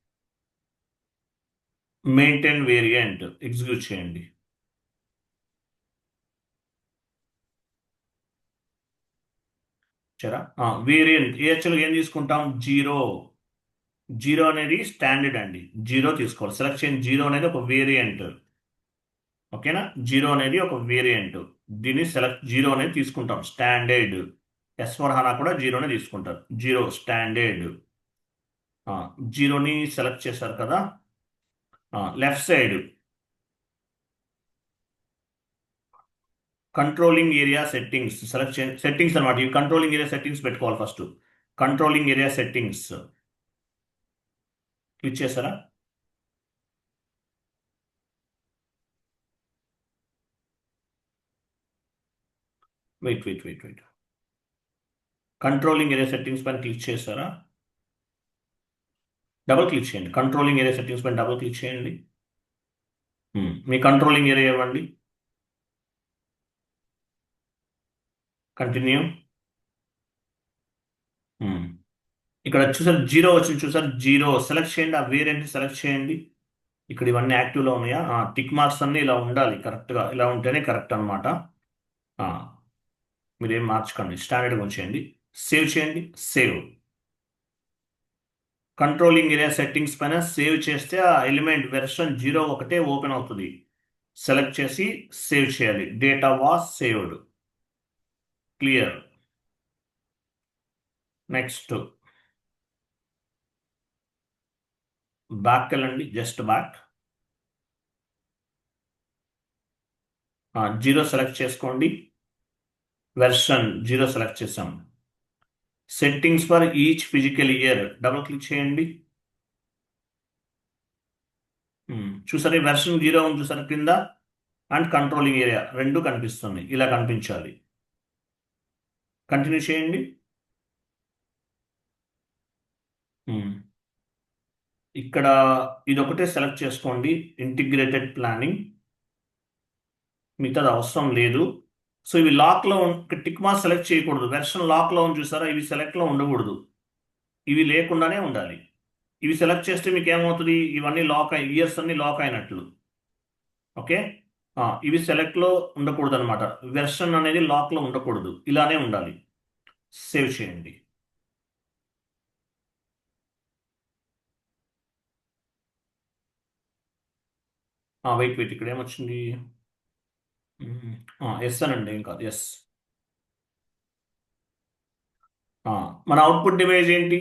మెయింటైన్ వేరియంట్ ఎగ్జిక్యూట్ చేయండి. సరే, వేరియంట్ యాక్చువల్గా ఏం తీసుకుంటాం, జీరో. జీరో అనేది స్టాండర్డ్ అండి, జీరో తీసుకోవాలి. సెలెక్ట్ చేయండి. జీరో అనేది ఒక వేరియంట్. ఓకేనా, జీరో అనేది ఒక వేరియంట్. దీన్ని జీరో అనేది తీసుకుంటాం స్టాండర్డ్. S/4HANA కూడా జీరోనే తీసుకుంటారు, జీరో స్టాండర్డ్. జీరోని సెలెక్ట్ చేశారు కదా. Left side controlling area settings select చేయండి. సెట్టింగ్స్ అనమాట, ఈ కంట్రోలింగ్ ఏరియా సెట్టింగ్స్ పెట్టుకోవాలి. First controlling area settings click చేశారా? వెయిట్. కంట్రోలింగ్ ఏరియా సెట్టింగ్స్ పైన క్లిక్ చేశారా? డబుల్ క్లిక్ చేయండి. కంట్రోలింగ్ ఏరియా సెట్టింగ్స్ పైన డబుల్ క్లిక్ చేయండి. మీ కంట్రోలింగ్ ఏరియా ఇవ్వండి. కంటిన్యూ. ఇక్కడ చూసారు జీరో వచ్చింది, చూసారు జీరో. సెలెక్ట్ చేయండి, ఆ వేరియంట్ సెలెక్ట్ చేయండి. ఇక్కడ ఇవన్నీ యాక్టివ్లో ఉన్నాయా? టిక్ మార్క్స్ అన్నీ ఇలా ఉండాలి, కరెక్ట్గా ఇలా ఉంటేనే కరెక్ట్ అనమాట. మీరేం మార్చుకోండి, స్టాండర్డ్గా ఉంచేయండి. సేవ్ చేయండి. సేవ్. కంట్రోలింగ్ ఏరియా సెట్టింగ్స్ పైన సేవ్ చేస్తే ఆ ఎలిమెంట్ వెర్షన్ 01 ఓపెన్ అవుతుంది. సెలెక్ట్ చేసి సేవ్ చేయాలి. Data was saved. Clear. Next back వెళ్ళండి, జస్ట్ బ్యాక్. జీరో సెలెక్ట్ చేసుకోండి. వెర్షన్ 0 సెలెక్ట్ చేసాం. Settings for each physical year double click చేయండి. చూసారా వెర్షన్ 0 ఉంది చూసారా కింద, అండ్ కంట్రోలింగ్ ఏరియా రెండు కనిపిస్తుంది. ఇలా కనిపించాలి. కంటిన్యూ చేయండి. ఇక్కడ ఇదొకటే సెలెక్ట్ చేసుకోండి, ఇంటిగ్రేటెడ్ ప్లానింగ్, మిగతాది అవసరం లేదు. సో ఇవి లాక్లో టిక్ మార్క్ సెలెక్ట్ చేయకూడదు. వెర్షన్ లాక్లో ఉంది చూసారా, ఇవి సెలెక్ట్లో ఉండకూడదు, ఇవి లేకుండానే ఉండాలి. ఇవి సెలెక్ట్ చేస్తే మీకు ఏమవుతుంది, ఇవన్నీ లాక్ అయి ఇయర్స్ అన్ని లాక్ అయినట్లు. ఓకే, ఇవి సెలెక్ట్లో ఉండకూడదు అనమాట. వెర్షన్ అనేది లాక్లో ఉండకూడదు, ఇలానే ఉండాలి. సేవ్ చేయండి. వెయిట్ వెయిట్, ఇక్కడ ఏమొచ్చింది? ఎస్ అనండి, ఏం కాదు, ఎస్. మన అవుట్పుట్ డివైస్ ఏంటి,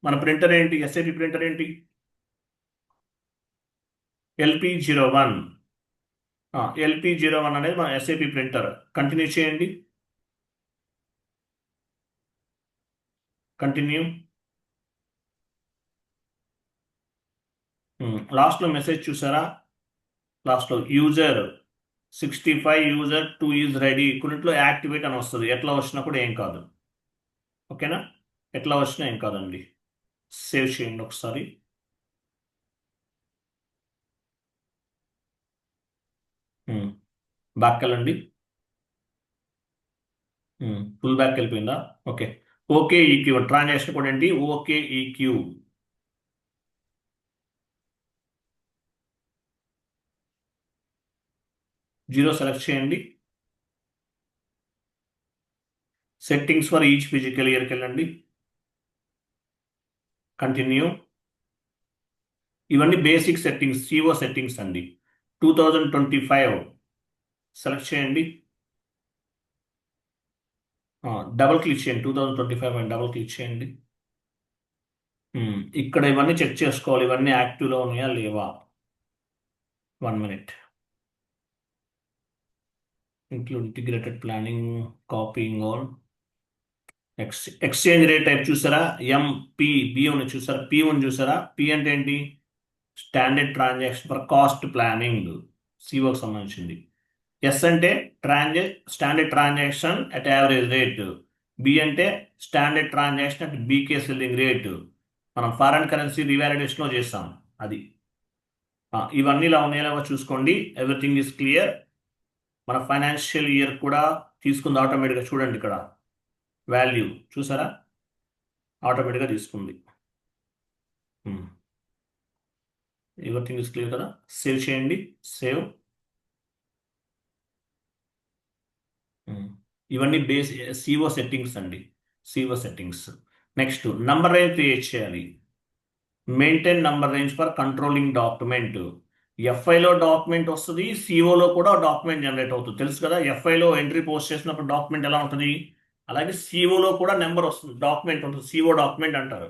మన ప్రింటర్ ఏంటి, ఎస్ఏపి ప్రింటర్ ఏంటి? LP01. LP01 అనేది మన ఎస్ఏపి ప్రింటర్. కంటిన్యూ చేయండి. కంటిన్యూ. లాస్ట్లో మెసేజ్ చూసారా, లాస్ట్లో యూజర్ 65 యూజర్ 2 ఈజ్ రెడీ, కొన్నిట్లో యాక్టివేట్ అని వస్తుంది. ఎట్లా వచ్చినా కూడా ఏం కాదు. ఓకేనా, ఎట్లా వచ్చినా ఏం కాదండి. సేవ్ చేయండి ఒకసారి. బ్యాక్ వెళ్ళండి. ఫుల్ బ్యాక్ వెళ్ళిపోయిందా? ఓకే. ఓకే ఈక్యూ ట్రాన్సాక్షన్ కూడా ఏంటి, ఓకే ఈక్యూ. జీరో సెలెక్ట్ చేయండి. సెట్టింగ్స్ ఫర్ ఈచ్ ఫిజికల్ ఇయర్కి వెళ్ళండి. కంటిన్యూ. ఇవన్నీ బేసిక్ సెట్టింగ్స్, సిఓ సెట్టింగ్స్ అండి. 2025 సెలెక్ట్ చేయండి. డబుల్ క్లిక్ చేయండి, 2025 అని డబుల్ క్లిక్ చేయండి. ఇక్కడ ఇవన్నీ చెక్ చేసుకోవాలి, ఇవన్నీ యాక్టివ్లో ఉన్నాయా లేవా. 1 minute. Include integrated planning, copying all. Exchange rate type చూసారా, ఎంపీబి ఉంది చూసారా, పి ఉంది చూసారా. పి అంటే ఏంటి, standard transaction for cost planning, సిఓకి సంబంధించింది. ఎస్ అంటే standard transaction at average rate. B అంటే standard transaction at BK selling rate. మనం ఫారెన్ కరెన్సీ రివాల్యుయేషన్లో చేస్తాం అది. ఇవన్నీ ఇలా ఉన్నాయో చూసుకోండి. Everything is clear. మన ఫైనాన్షియల్ ఇయర్ కూడా తీసుకుంది ఆటోమేటిక్గా. చూడండి ఇక్కడ వాల్యూ చూసారా, ఆటోమేటిక్గా తీసుకుంది. ఎవ్రీథింగ్ ఈజ్ క్లియర్ కదా. సేవ్ చేయండి. సేవ్. ఇవన్నీ బేస్ సిఓ సెట్టింగ్స్ అండి, CO settings. Next number range create చేయాలి. Maintain number range for controlling document. ఎఫ్ఐలో డాక్యుమెంట్ వస్తుంది, సిఓలో కూడా డాక్యుమెంట్ జనరేట్ అవుతుంది, తెలుసు కదా. ఎఫ్ఐలో ఎంట్రీ పోస్ట్ చేసినప్పుడు డాక్యుమెంట్ ఎలా ఉంటుంది, అలాగే సిఓలో కూడా నెంబర్ వస్తుంది, డాక్యుమెంట్ ఉంటుంది, సిఓ డాక్యుమెంట్ అంటారు.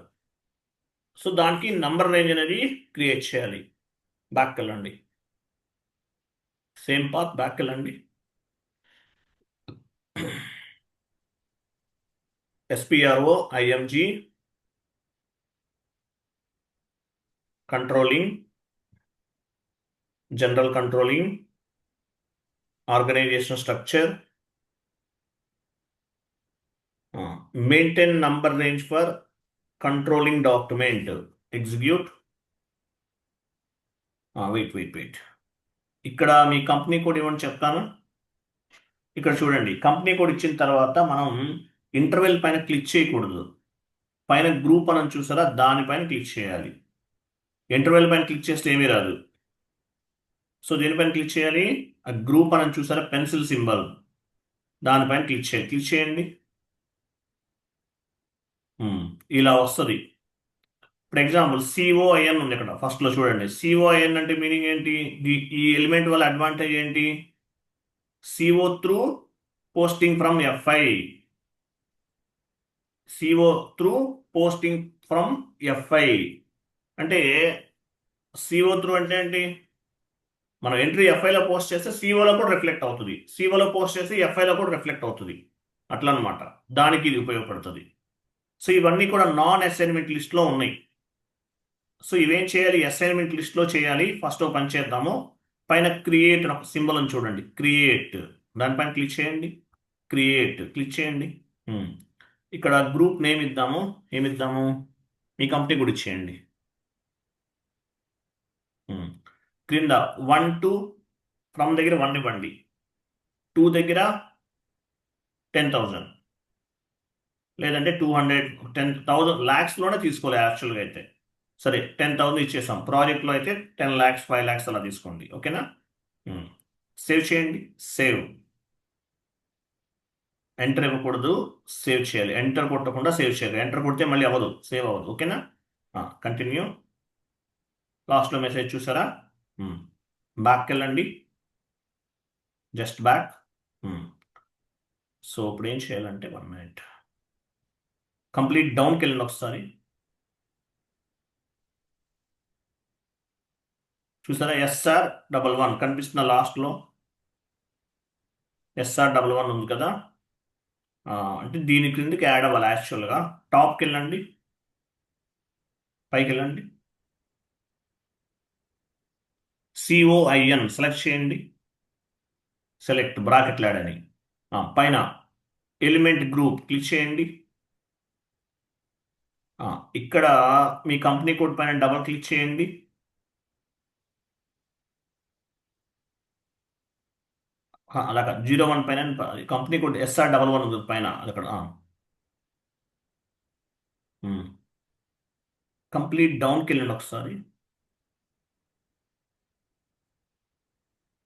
సో దానికి నంబర్ రేంజ్ అనేది క్రియేట్ చేయాలి. బ్యాక్ వెళ్ళండి, సేమ్ పాత్ బ్యాక్ వెళ్ళండి. SPRO IMG controlling, general controlling, organization structure, maintain number range for controlling document, execute. Wait, ఇక్కడ మీ కంపెనీ కోడ్ ఇవ్వండి చెప్తాను. ఇక్కడ చూడండి, కంపెనీ కోడ్ ఇచ్చిన తర్వాత మనం ఇంటర్వెల్ పైన క్లిక్ చేయకూడదు, పైన గ్రూప్ అని చూసారా, దానిపైన క్లిక్ చేయాలి. ఇంటర్వెల్ పైన క్లిక్ చేస్తే ఏమీ రాదు. సో దేనిపైన క్లిక్ చేయాలి, ఆ గ్రూప్ అని చూసారా, పెన్సిల్ సింబల్, దానిపైన క్లిక్ చేయండి. ఇలా వస్తుంది. ఫర్ ఎగ్జాంపుల్ COIN ఉంది ఇక్కడ ఫస్ట్లో చూడండి. COIN అంటే మీనింగ్ ఏంటి, ఈ ఎలిమెంట్ వల్ల అడ్వాంటేజ్ ఏంటి, CO through posting from FI. CO through posting from FI అంటే, CO త్రూ అంటే ఏంటి, మనం ఎంట్రీ FIలో పోస్ట్ చేస్తే COలో కూడా రిఫ్లెక్ట్ అవుతుంది, COలో పోస్ట్ చేస్తే FIలో కూడా రిఫ్లెక్ట్ అవుతుంది, అట్లా అనమాట. దానికి ఇది ఉపయోగపడుతుంది. సో ఇవన్నీ కూడా నాన్ అసైన్మెంట్ లిస్ట్లో ఉన్నాయి. సో ఇవేం చేయాలి, అసైన్మెంట్ లిస్ట్లో చేయాలి. ఫస్ట్ ఓ పని చేద్దాము. పైన క్రియేట్ అని ఒక సింబల్ అని చూడండి, క్రియేట్, దానిపైన క్లిక్ చేయండి. క్రియేట్ క్లిక్ చేయండి. ఉమ్. ఇక్కడ గ్రూప్ నేమ్ ఇద్దాము. ఏమిద్దాము, మీ కంపెనీ కూడా ఇచ్చేయండి. ఉమ్. క్రింద 1 to ఫ్రమ్ దగ్గర 1 ఇవ్వండి, 2 దగ్గర 10,000, లేదంటే 200, 10,000 ల్యాక్స్లోనే తీసుకోవాలి యాక్చువల్గా అయితే. సరే 10,000 ఇచ్చేసాం. ప్రాజెక్ట్లో అయితే 10 lakhs 5 lakhs అలా తీసుకోండి. ఓకేనా. సేవ్ చేయండి. సేవ్. ఎంటర్ ఇవ్వకూడదు, సేవ్ చేయాలి. ఎంటర్ కొట్టకుండా సేవ్ చేయాలి. ఎంటర్ కొడితే మళ్ళీ అవ్వదు, సేవ్ అవ్వదు. ఓకేనా. కంటిన్యూ. లాస్ట్లో మెసేజ్ చూసారా. బ్యాక్కి వెళ్ళండి, జస్ట్ బ్యాక్. సో ఇప్పుడు ఏం చేయాలంటే 1 minute, కంప్లీట్ డౌన్కి వెళ్ళండి ఒకసారి. చూసారా SR11 కనిపిస్తున్న లాస్ట్లో. SR11 ఉంది కదా. అంటే దీని క్రిందికి యాడ్ అవ్వాలి యాక్చువల్గా. టాప్కి వెళ్ళండి, పైకి వెళ్ళండి, COIN సెలెక్ట్ చేయండి. సెలెక్ట్ బ్రాకెట్లు యాడ్ అని. పైన ఎలిమెంట్ గ్రూప్ క్లిక్ చేయండి. ఇక్కడ మీ కంపెనీ కోడ్ పైన డబల్ క్లిక్ చేయండి. అలాగా 01 పైన కంపెనీ కోడ్ SR11 ఉంది పైన అక్కడ. కంప్లీట్ డౌన్కి వెళ్ళండి ఒకసారి.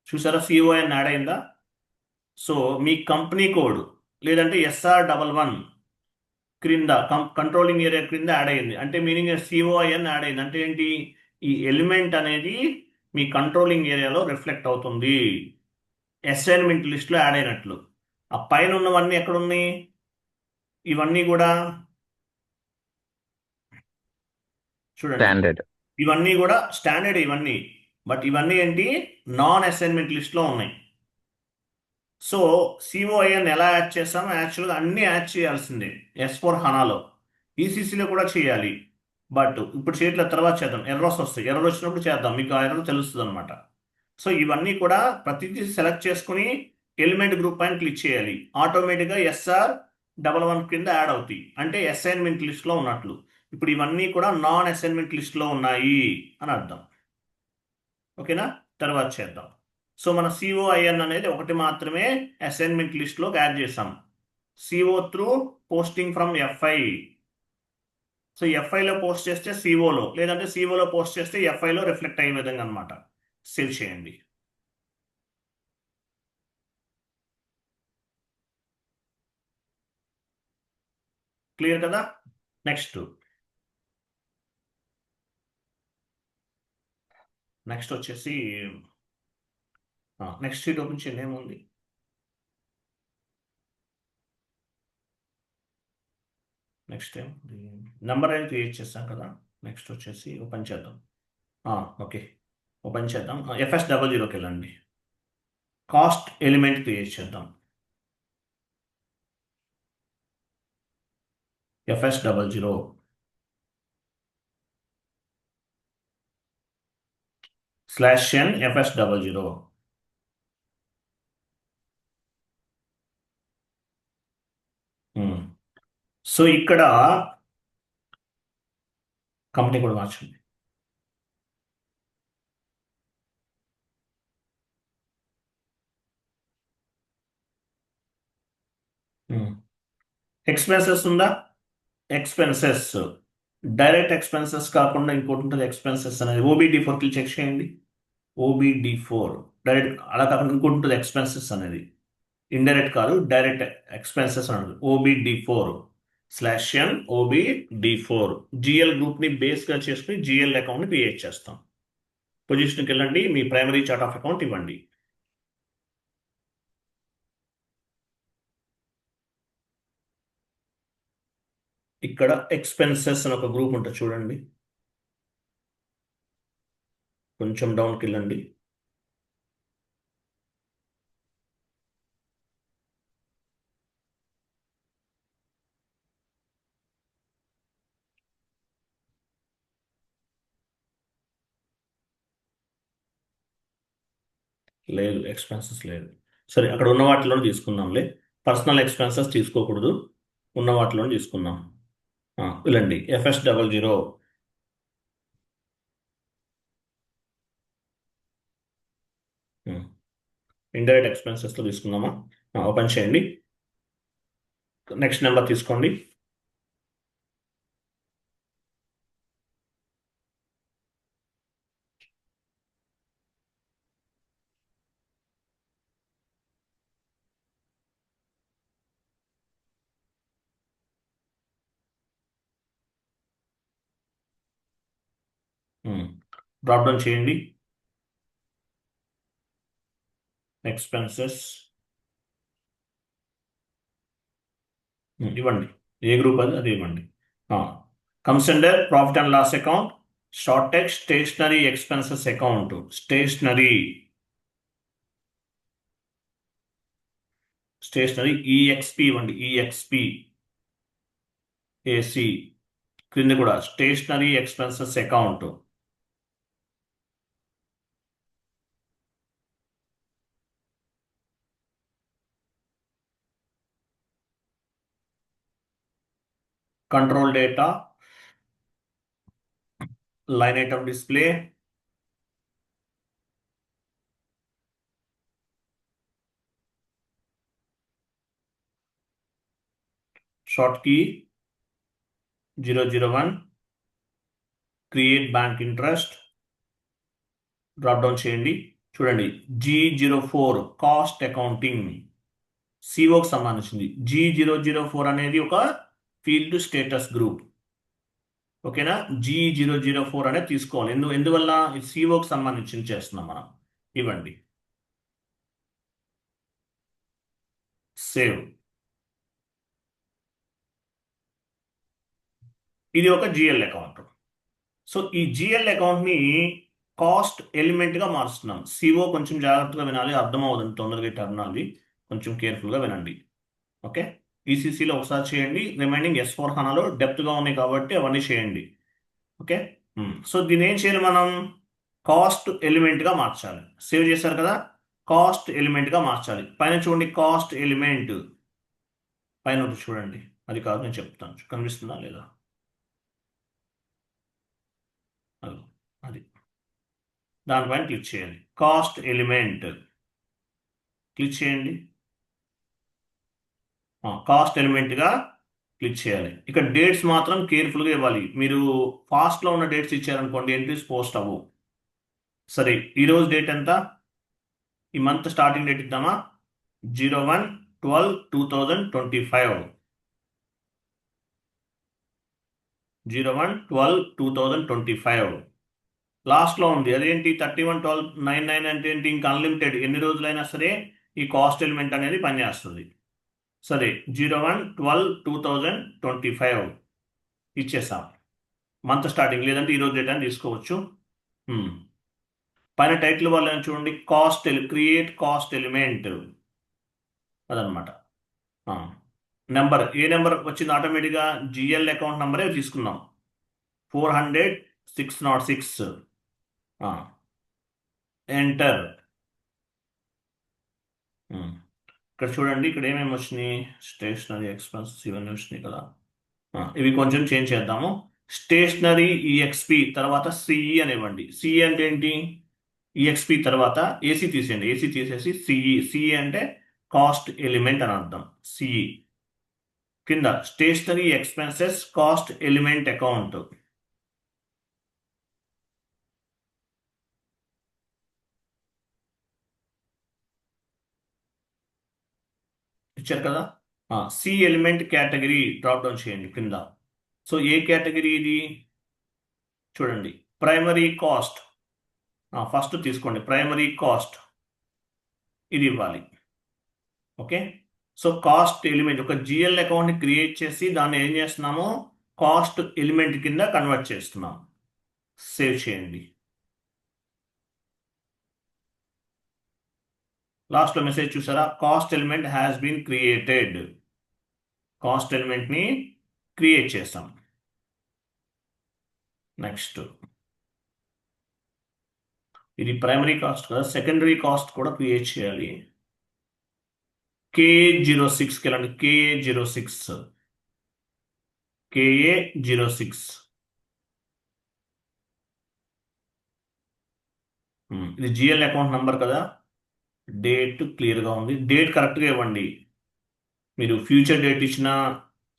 చూసారా COIN యాడ్ అయిందా. సో మీ కంపెనీ కోడ్ లేదంటే SR11 క్రింద కంట్రోలింగ్ ఏరియా క్రింద యాడ్ అయ్యింది అంటే మీనింగ్ COIN యాడ్ అయింది అంటే ఏంటి, ఈ ఎలిమెంట్ అనేది మీ కంట్రోలింగ్ ఏరియాలో రిఫ్లెక్ట్ అవుతుంది, అసైన్మెంట్ లిస్ట్లో యాడ్ అయినట్లు. ఆ పైన ఉన్నవన్నీ ఎక్కడున్నాయి, ఇవన్నీ కూడా చూడండి. స్టాండర్డ్. ఇవన్నీ కూడా స్టాండర్డ్ ఇవన్నీ, బట్ ఇవన్నీ ఏంటి, నాన్ అసైన్మెంట్ లిస్ట్లో ఉన్నాయి. సో COIN ఎలా యాడ్ చేస్తామో యాక్చువల్గా అన్నీ యాడ్ చేయాల్సిందే S/4HANAలో. ECCలో కూడా చేయాలి, బట్ ఇప్పుడు చేయట్లేదు, తర్వాత చేద్దాం. ఎర్రర్స్ వస్తాయి, ఎర్రర్ వచ్చినప్పుడు చేద్దాం, మీకు ఆ ఎర్రర్ తెలుస్తుంది అనమాట. సో ఇవన్నీ కూడా ప్రతిదీ సెలెక్ట్ చేసుకుని ఎలిమెంట్ గ్రూప్ పైన క్లిక్ చేయాలి. ఆటోమేటిక్గా SR11 కింద యాడ్ అవుతాయి అంటే అసైన్మెంట్ లిస్ట్లో ఉన్నట్లు. ఇప్పుడు ఇవన్నీ కూడా నాన్ అసైన్మెంట్ లిస్ట్లో ఉన్నాయి అని అర్థం. ఓకేనా. తర్వాత చేద్దాం. సో మన COIN అనేది ఒకటి మాత్రమే అసైన్మెంట్ లిస్ట్లోకి యాడ్ చేసాం. CO through posting from FI. So FIలో పోస్ట్ చేస్తే COలో, లేదంటే COలో పోస్ట్ చేస్తే FIలో రిఫ్లెక్ట్ అయ్యే విధంగా అనమాట. సేవ్ చేయండి. క్లియర్ కదా. నెక్స్ట్ వచ్చేసి నెక్స్ట్ షీట్ ఓపెన్ చేయండి. ఏముంది, నెక్స్ట్ టైం నెంబర్ అనేది క్రియేట్ చేస్తాం కదా. నెక్స్ట్ వచ్చేసి ఓపెన్ చేద్దాం. ఓకే, ఓపెన్ చేద్దాం. FS00కి వెళ్ళండి. కాస్ట్ ఎలిమెంట్ క్రియేట్ చేద్దాం. FS00 /n FS00. సో ఇక్కడ కంపెనీ కూడా మార్చండి. ఎక్స్పెన్సెస్ ఉందా, ఎక్స్పెన్సెస్, డైరెక్ట్ ఎక్స్పెన్సెస్ కాకుండా ఇంకోటి ఉంటుంది ఎక్స్పెన్సెస్ అనేది. OBD4 క్లిక్ చెక్ చేయండి. OBD4 డైరెక్ట్, అలా కాకుండా ఇంకోటి ఉంటుంది ఎక్స్పెన్సెస్ అనేది. ఇండైరెక్ట్ కాదు, డైరెక్ట్ ఎక్స్పెన్సెస్ అనేది. OBD4/n OBD4 GL గ్రూప్ని బేస్గా చేసుకుని GL అకౌంట్ని క్రియేట్ చేస్తాం. పొజిషన్కి వెళ్ళండి, మీ ప్రైమరీ చార్ట్ ఆఫ్ అకౌంట్ ఇవ్వండి. ఇక్కడ ఎక్స్పెన్సెస్ అని ఒక గ్రూప్ ఉంటుంది చూడండి, కొంచెం డౌన్కి వెళ్ళండి. లేదు, ఎక్స్పెన్సెస్ లేదు. సరే, అక్కడ ఉన్న వాటిలో తీసుకుందాంలే. పర్సనల్ ఎక్స్పెన్సెస్ తీసుకోకూడదు, ఉన్న వాటిలో తీసుకుందాం. ఇలాండి FS00. ఇండైరెక్ట్ ఎక్స్పెన్సెస్లో తీసుకుందామా? ఓపెన్ చేయండి. నెక్స్ట్ నెంబర్ తీసుకోండి. డ్రాప్ డౌన్ చేయండి. ఎక్స్పెన్సెస్ ఇవ్వండి. ఏ గ్రూప్ అది, అది ఇవ్వండి. Comes under profit and loss account, short text stationery expenses account. Stationery EXP ఇవ్వండి. ఏసి క్రింద కూడా stationery expenses account. Control data, line item display, short key 001, create bank interest. Drop down చేయండి. చూడండి, G04 కాస్ట్ అకౌంటింగ్, సిఓకి సంబంధించింది. G004 అనేది ఒక field status group. ఓకేనా? G004 అనేది తీసుకోవాలి. ఎందువల్ల సిఓకి సంబంధించి చేస్తున్నాం మనం. ఇవ్వండి. సేవ్. ఇది ఒక జిఎల్ అకౌంట్. సో ఈ జిఎల్ అకౌంట్ని కాస్ట్ ఎలిమెంట్గా మారుస్తున్నాం. సిఓ కొంచెం జాగ్రత్తగా వినాలి, అర్థం అవుతుంది తొందరగా టర్మినాలజీ, కొంచెం కేర్ఫుల్గా వినండి. ఓకే, ఈసీసీలో ఒకసారి చేయండి, రిమైనింగ్ S4 హనాలో డెప్త్గా ఉన్నాయి కాబట్టి అవన్నీ చేయండి. ఓకే. సో దీన్ని ఏం చేయాలి మనం? కాస్ట్ ఎలిమెంట్గా మార్చాలి. సేవ్ చేశారు కదా, కాస్ట్ ఎలిమెంట్గా మార్చాలి. పైన చూడండి, కాస్ట్ ఎలిమెంట్ పైన ఒకటి చూడండి. అది కాదు, నేను చెప్తాను, కనిపిస్తుందా లేదా? అది దానిపైన క్లిక్ చేయాలి. కాస్ట్ ఎలిమెంట్ క్లిక్ చేయండి. కాస్ట్ ఎలిమెంట్గా క్లిక్ చేయాలి. ఇక్కడ డేట్స్ మాత్రం కేర్ఫుల్గా ఇవ్వాలి. మీరు ఫాస్ట్లో ఉన్న డేట్స్ ఇచ్చారనుకోండి, ఎంట్రీస్ పోస్ట్ అవ్వు. సరే, ఈరోజు డేట్ ఎంత? ఈ మంత్ స్టార్టింగ్ డేట్ ఇద్దామా? 01/12/2025. 01/12/2025 లాస్ట్లో ఉంది. అదేంటి 31/12/99 అంటే ఏంటి? ఇంకా అన్లిమిటెడ్, ఎన్ని రోజులైనా సరే ఈ కాస్ట్ ఎలిమెంట్ అనేది పనిచేస్తుంది. సరే, 01/12/2025 ఇచ్చేసాం. మంత్ స్టార్టింగ్, లేదంటే ఈరోజు డేట్ అని తీసుకోవచ్చు. పైన టైటిల్ వాళ్ళని చూడండి, క్రియేట్ కాస్ట్ ఎలిమెంట్ అదనమాట. నెంబర్, ఏ నెంబర్ వచ్చింది ఆటోమేటిక్గా? జిఎల్ అకౌంట్ నెంబరే తీసుకున్నాం, 400/606. ఎంటర్. ఇక్కడ చూడండి, ఇక్కడ ఏమేమి వచ్చినాయి? స్టేషనరీ ఎక్స్పెన్సెస్ ఇవన్నీ వచ్చినాయి కదా. ఇవి కొంచెం చేంజ్ చేద్దాము. స్టేషనరీ ఈఎక్స్పి తర్వాత సిఈ అనివ్వండి. సిఈ అంటే ఏంటి? ఈఎక్స్పి తర్వాత ఏసీ తీసేయండి. ఏసీ తీసేసి సిఈ అంటే కాస్ట్ ఎలిమెంట్ అని అర్థం. సిఈ కింద stationery expenses cost element account. ఇచ్చారు కదా. C element category drop down చేయండి కింద. సో ఏ కేటగిరీ ఇది? చూడండి, ప్రైమరీ కాస్ట్. ఫస్ట్ తీసుకోండి, ప్రైమరీ కాస్ట్ ఇది ఇవ్వాలి. ఓకే. సో కాస్ట్ ఎలిమెంట్, ఒక జిఎల్ అకౌంట్ని క్రియేట్ చేసి దాన్ని ఏం చేస్తున్నాము? కాస్ట్ ఎలిమెంట్ కింద కన్వర్ట్ చేస్తున్నాం. సేవ్ చేయండి. లాస్ట్లో మెసేజ్ చూసారా? Cost element has been created. Cost ఎలిమెంట్ని క్రియేట్ చేస్తాం. నెక్స్ట్ ఇది ప్రైమరీ కాస్ట్ కదా, సెకండరీ కాస్ట్ కూడా క్రియేట్ చేయాలి. KA06కి వెళ్ళండి. KA06, KA06. ఇది జిఎల్ అకౌంట్ నంబర్ కదా. డేట్ క్లియర్గా ఉంది. డేట్ కరెక్ట్గా ఇవ్వండి. మీరు ఫ్యూచర్ డేట్ ఇచ్చినా,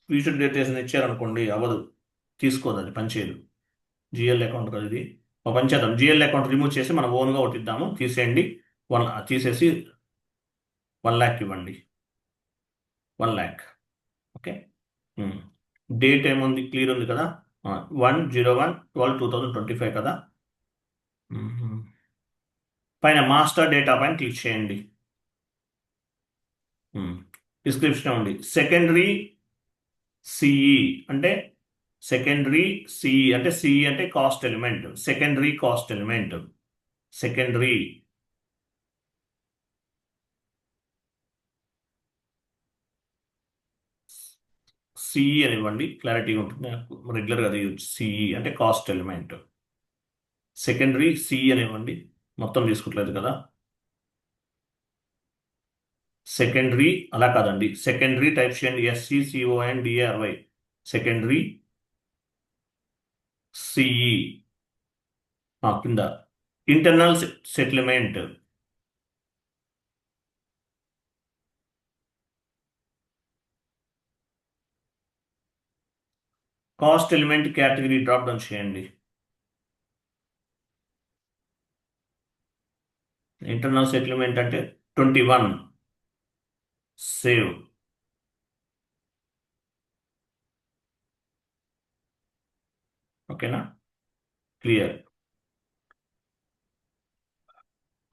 ఫ్యూచర్ డేట్ ఏదైనా ఇచ్చారనుకోండి అవ్వదు, తీసుకోదు, అది పనిచేయదు. జిఎల్ అకౌంట్ కదా ఇది. ఒక పని చేద్దాం, జిఎల్ అకౌంట్ రిమూవ్ చేసి మనం ఓన్గా ఒకటి ఇద్దాము. తీసేయండి. తీసేసి 1 lakh ఇవ్వండి. 1 lakh. ఓకే. డేట్ ఏముంది, క్లియర్ ఉంది కదా. 1/01/12/2025 కదా. మ్మ్. పైన మాస్టర్ డేటా పైన క్లిక్ చేయండి. డిస్క్రిప్షన్ ఉంది. సెకండరీ సిఈ అంటే సిఈ అంటే cost element. Secondary cost element. Secondary CE అని ఇవ్వండి, క్లారిటీ ఉంటుంది. రెగ్యులర్గా అది సిఈ అంటే కాస్ట్ ఎలిమెంట్. సెకండరీ సిఈ అని ఇవ్వండి, మొత్తం తీసుకోవట్లేదు కదా. సెకండరీ అలా కాదండి, సెకండరీ టైప్ చేయండి, SCCONDARY. సెకండరీ సిఈ కింద internal settlement. Cost element category drop down చేయండి. ఇంటర్నల్ సెటిల్మెంట్ అంటే 21. సేవ్. ఓకేనా. క్లియర్.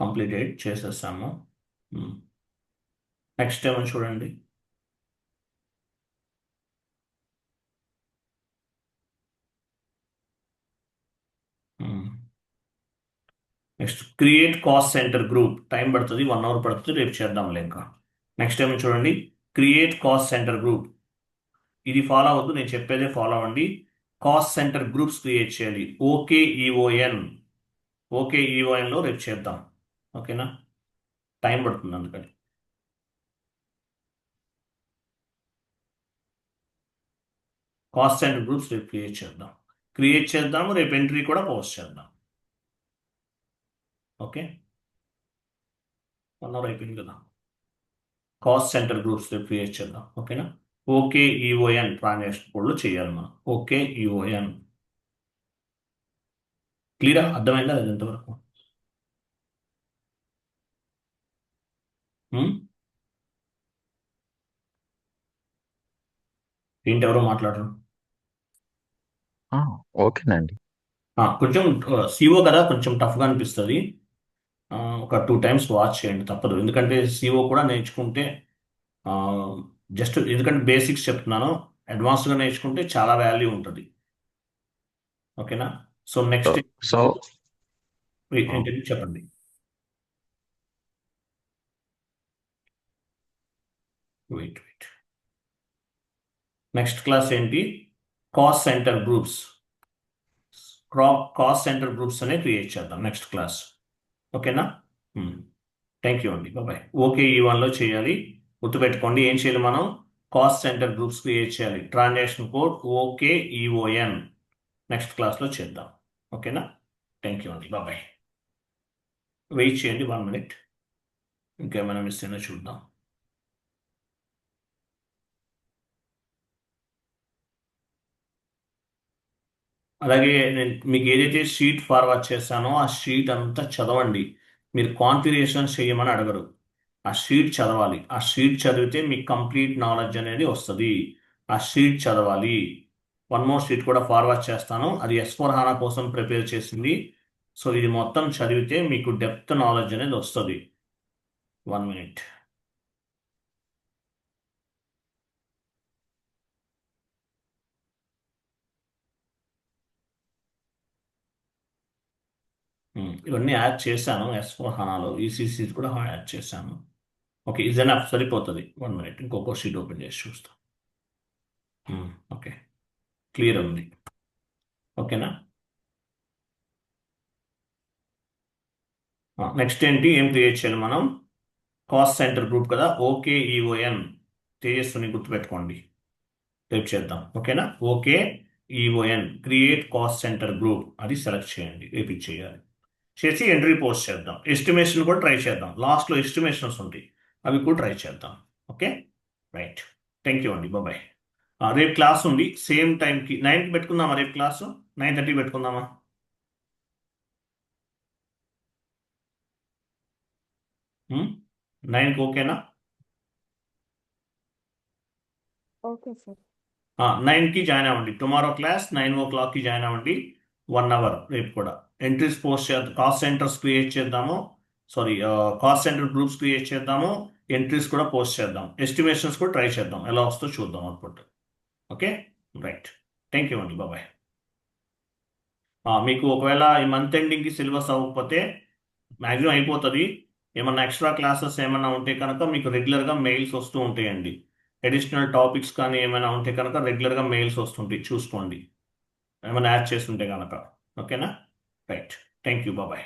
కంప్లీటెడ్ చేసేసాము. నెక్స్ట్ ఏమని చూడండి. Next create cost centre group. Time పడుతుంది, 1 hour పడుతుంది, రేపు చేద్దాంలే ఇంకా. నెక్స్ట్ ఏమని చూడండి, క్రియేట్ కాస్ట్ సెంటర్ గ్రూప్. ఇది ఫాలో అవ్వద్దు, నేను చెప్పేదే ఫాలో అవ్వండి. కాస్ట్ సెంటర్ గ్రూప్స్ క్రియేట్ చేయాలి. ఓకేఈఓఎన్లో రేపు చేద్దాం. ఓకేనా. టైం పడుతుంది అందుకని. కాస్ట్ సెంటర్ గ్రూప్స్ రేపు క్రియేట్ చేద్దాము. రేపు ఎంట్రీ కూడా పోస్ట్ చేద్దాం. ఓకే. 1 hour అయిపోయింది కదా. కాస్ట్ సెంటర్ గ్రూప్స్ రేపు క్రియేట్ చేద్దాం. ఓకేనా. OKEON ట్రాన్సాక్షన్ కోడ్లో చేయాలి మనం. OKEON. క్లియరా, అర్థమైందా అది ఎంతవరకు. ఏంటి ఎవరో మాట్లాడరు. ఆ, ఓకేనండి. కొంచెం సిఓ కదా, కొంచెం టఫ్గా అనిపిస్తుంది. ఒక 2 times వాచ్ చేయండి, తప్పదు. ఎందుకంటే సిఓ కూడా నేర్చుకుంటే, జస్ట్ ఎందుకంటే బేసిక్స్ చెప్తున్నాను, అడ్వాన్స్గా నేర్చుకుంటే చాలా వాల్యూ ఉంటుంది. ఓకేనా. సో సో నెక్స్ట్ సో ఆ, ఏంటంటే చెప్పండి. వెయిట్. నెక్స్ట్ క్లాస్ ఏంటి, cost centre groups. Cost centre groups అనే క్రియేట్ చేద్దాం నెక్స్ట్ క్లాస్. ఓకేనా. థ్యాంక్ యూ అండి, బాయ్. OKE1లో చేయాలి, గుర్తుపెట్టుకోండి. ఏం చేయాలి మనం, కాస్ట్ సెంటర్ గ్రూప్స్ క్రియేట్ చేయాలి. Transaction code OKEON. నెక్స్ట్ క్లాస్లో చేద్దాం. ఓకేనా. థ్యాంక్ యూ అండి, బాయ్. వెయిట్ చేయండి 1 minute, ఇంకేమైనా మిస్ అయినా చూద్దాం. అలాగే నేను మీకు ఏదైతే షీట్ ఫార్వర్డ్ చేశానో ఆ షీట్ అంతా చదవండి. మీరు కాన్ఫిగరేషన్ చేయమని అడగరు, ఆ షీట్ చదవాలి. ఆ షీట్ చదివితే మీకు కంప్లీట్ నాలెడ్జ్ అనేది వస్తుంది. ఆ షీట్ చదవాలి. 1 more షీట్ కూడా ఫార్వర్డ్ చేస్తాను, అది S/4HANA కోసం ప్రిపేర్ చేసింది. సో ఇది మొత్తం చదివితే మీకు డెప్త్ నాలెడ్జ్ అనేది వస్తుంది. 1 minute. ఇవన్నీ యాడ్ చేశాను S/4HANAలో. ECC కూడా యాడ్ చేశాను. ఓకే, ఇదేనా సరిపోతుంది. 1 minute, ఇంకొక షీట్ ఓపెన్ చేసి చూస్తాం. ఓకే, క్లియర్ ఉంది. ఓకేనా. నెక్స్ట్ ఏంటి, ఏం క్రియేట్ చేయాలి మనం? కాస్ట్ సెంటర్ గ్రూప్ కదా, OKEON, తేజస్సుని గుర్తుపెట్టుకోండి, టైప్ చేద్దాం. ఓకేనా? OKEON, create cost centre group, అది సెలెక్ట్ చేయండి, రేపు చేయాలి. చేసి ఎంట్రీ పోస్ట్ చేద్దాం. ఎస్టిమేషన్ కూడా ట్రై చేద్దాం, లాస్ట్లో ఎస్టిమేషన్స్ ఉంటాయి, అవి కూడా ట్రై చేద్దాం. Okay, right. థ్యాంక్ యూ అండి, బాయ్. రేపు క్లాస్ ఉంది సేమ్ టైంకి, 9కి పెట్టుకుందామా? రేపు క్లాసు 9:30 పెట్టుకుందామా? 9కి ఓకేనా? Okay sir. 9కి జాయిన్ అవ్వండి. టుమారో క్లాస్ 9 o'clockకి జాయిన్ అవ్వండి. 1 hour రేపు కూడా. ఎంట్రీస్ పోస్ట్ చేద్దాం, కాస్ట్ సెంటర్స్ క్రియేట్ చేద్దాము, sorry, cost centre groups create చేద్దాము, ఎంట్రీస్ కూడా పోస్ట్ చేద్దాం, ఎస్టిమేషన్స్ కూడా ట్రై చేద్దాం, ఎలా వస్తుందో చూద్దాం output. Okay, right. Thank you అండి, బాయ్. మీకు ఒకవేళ ఈ మంత్ ఎండింగ్కి సిలబస్ అవ్వకపోతే, మ్యాక్సిమం అయిపోతుంది, ఏమన్నా ఎక్స్ట్రా క్లాసెస్ ఏమన్నా ఉంటే కనుక మీకు రెగ్యులర్గా మెయిల్స్ వస్తూ ఉంటాయండి. అడిషనల్ టాపిక్స్ కానీ ఏమైనా ఉంటే కనుక రెగ్యులర్గా మెయిల్స్ వస్తుంటాయి, చూసుకోండి ఏమైనా యాడ్ చేస్తుంటే కనుక. ఓకేనా? రైట్. Thank you, bye.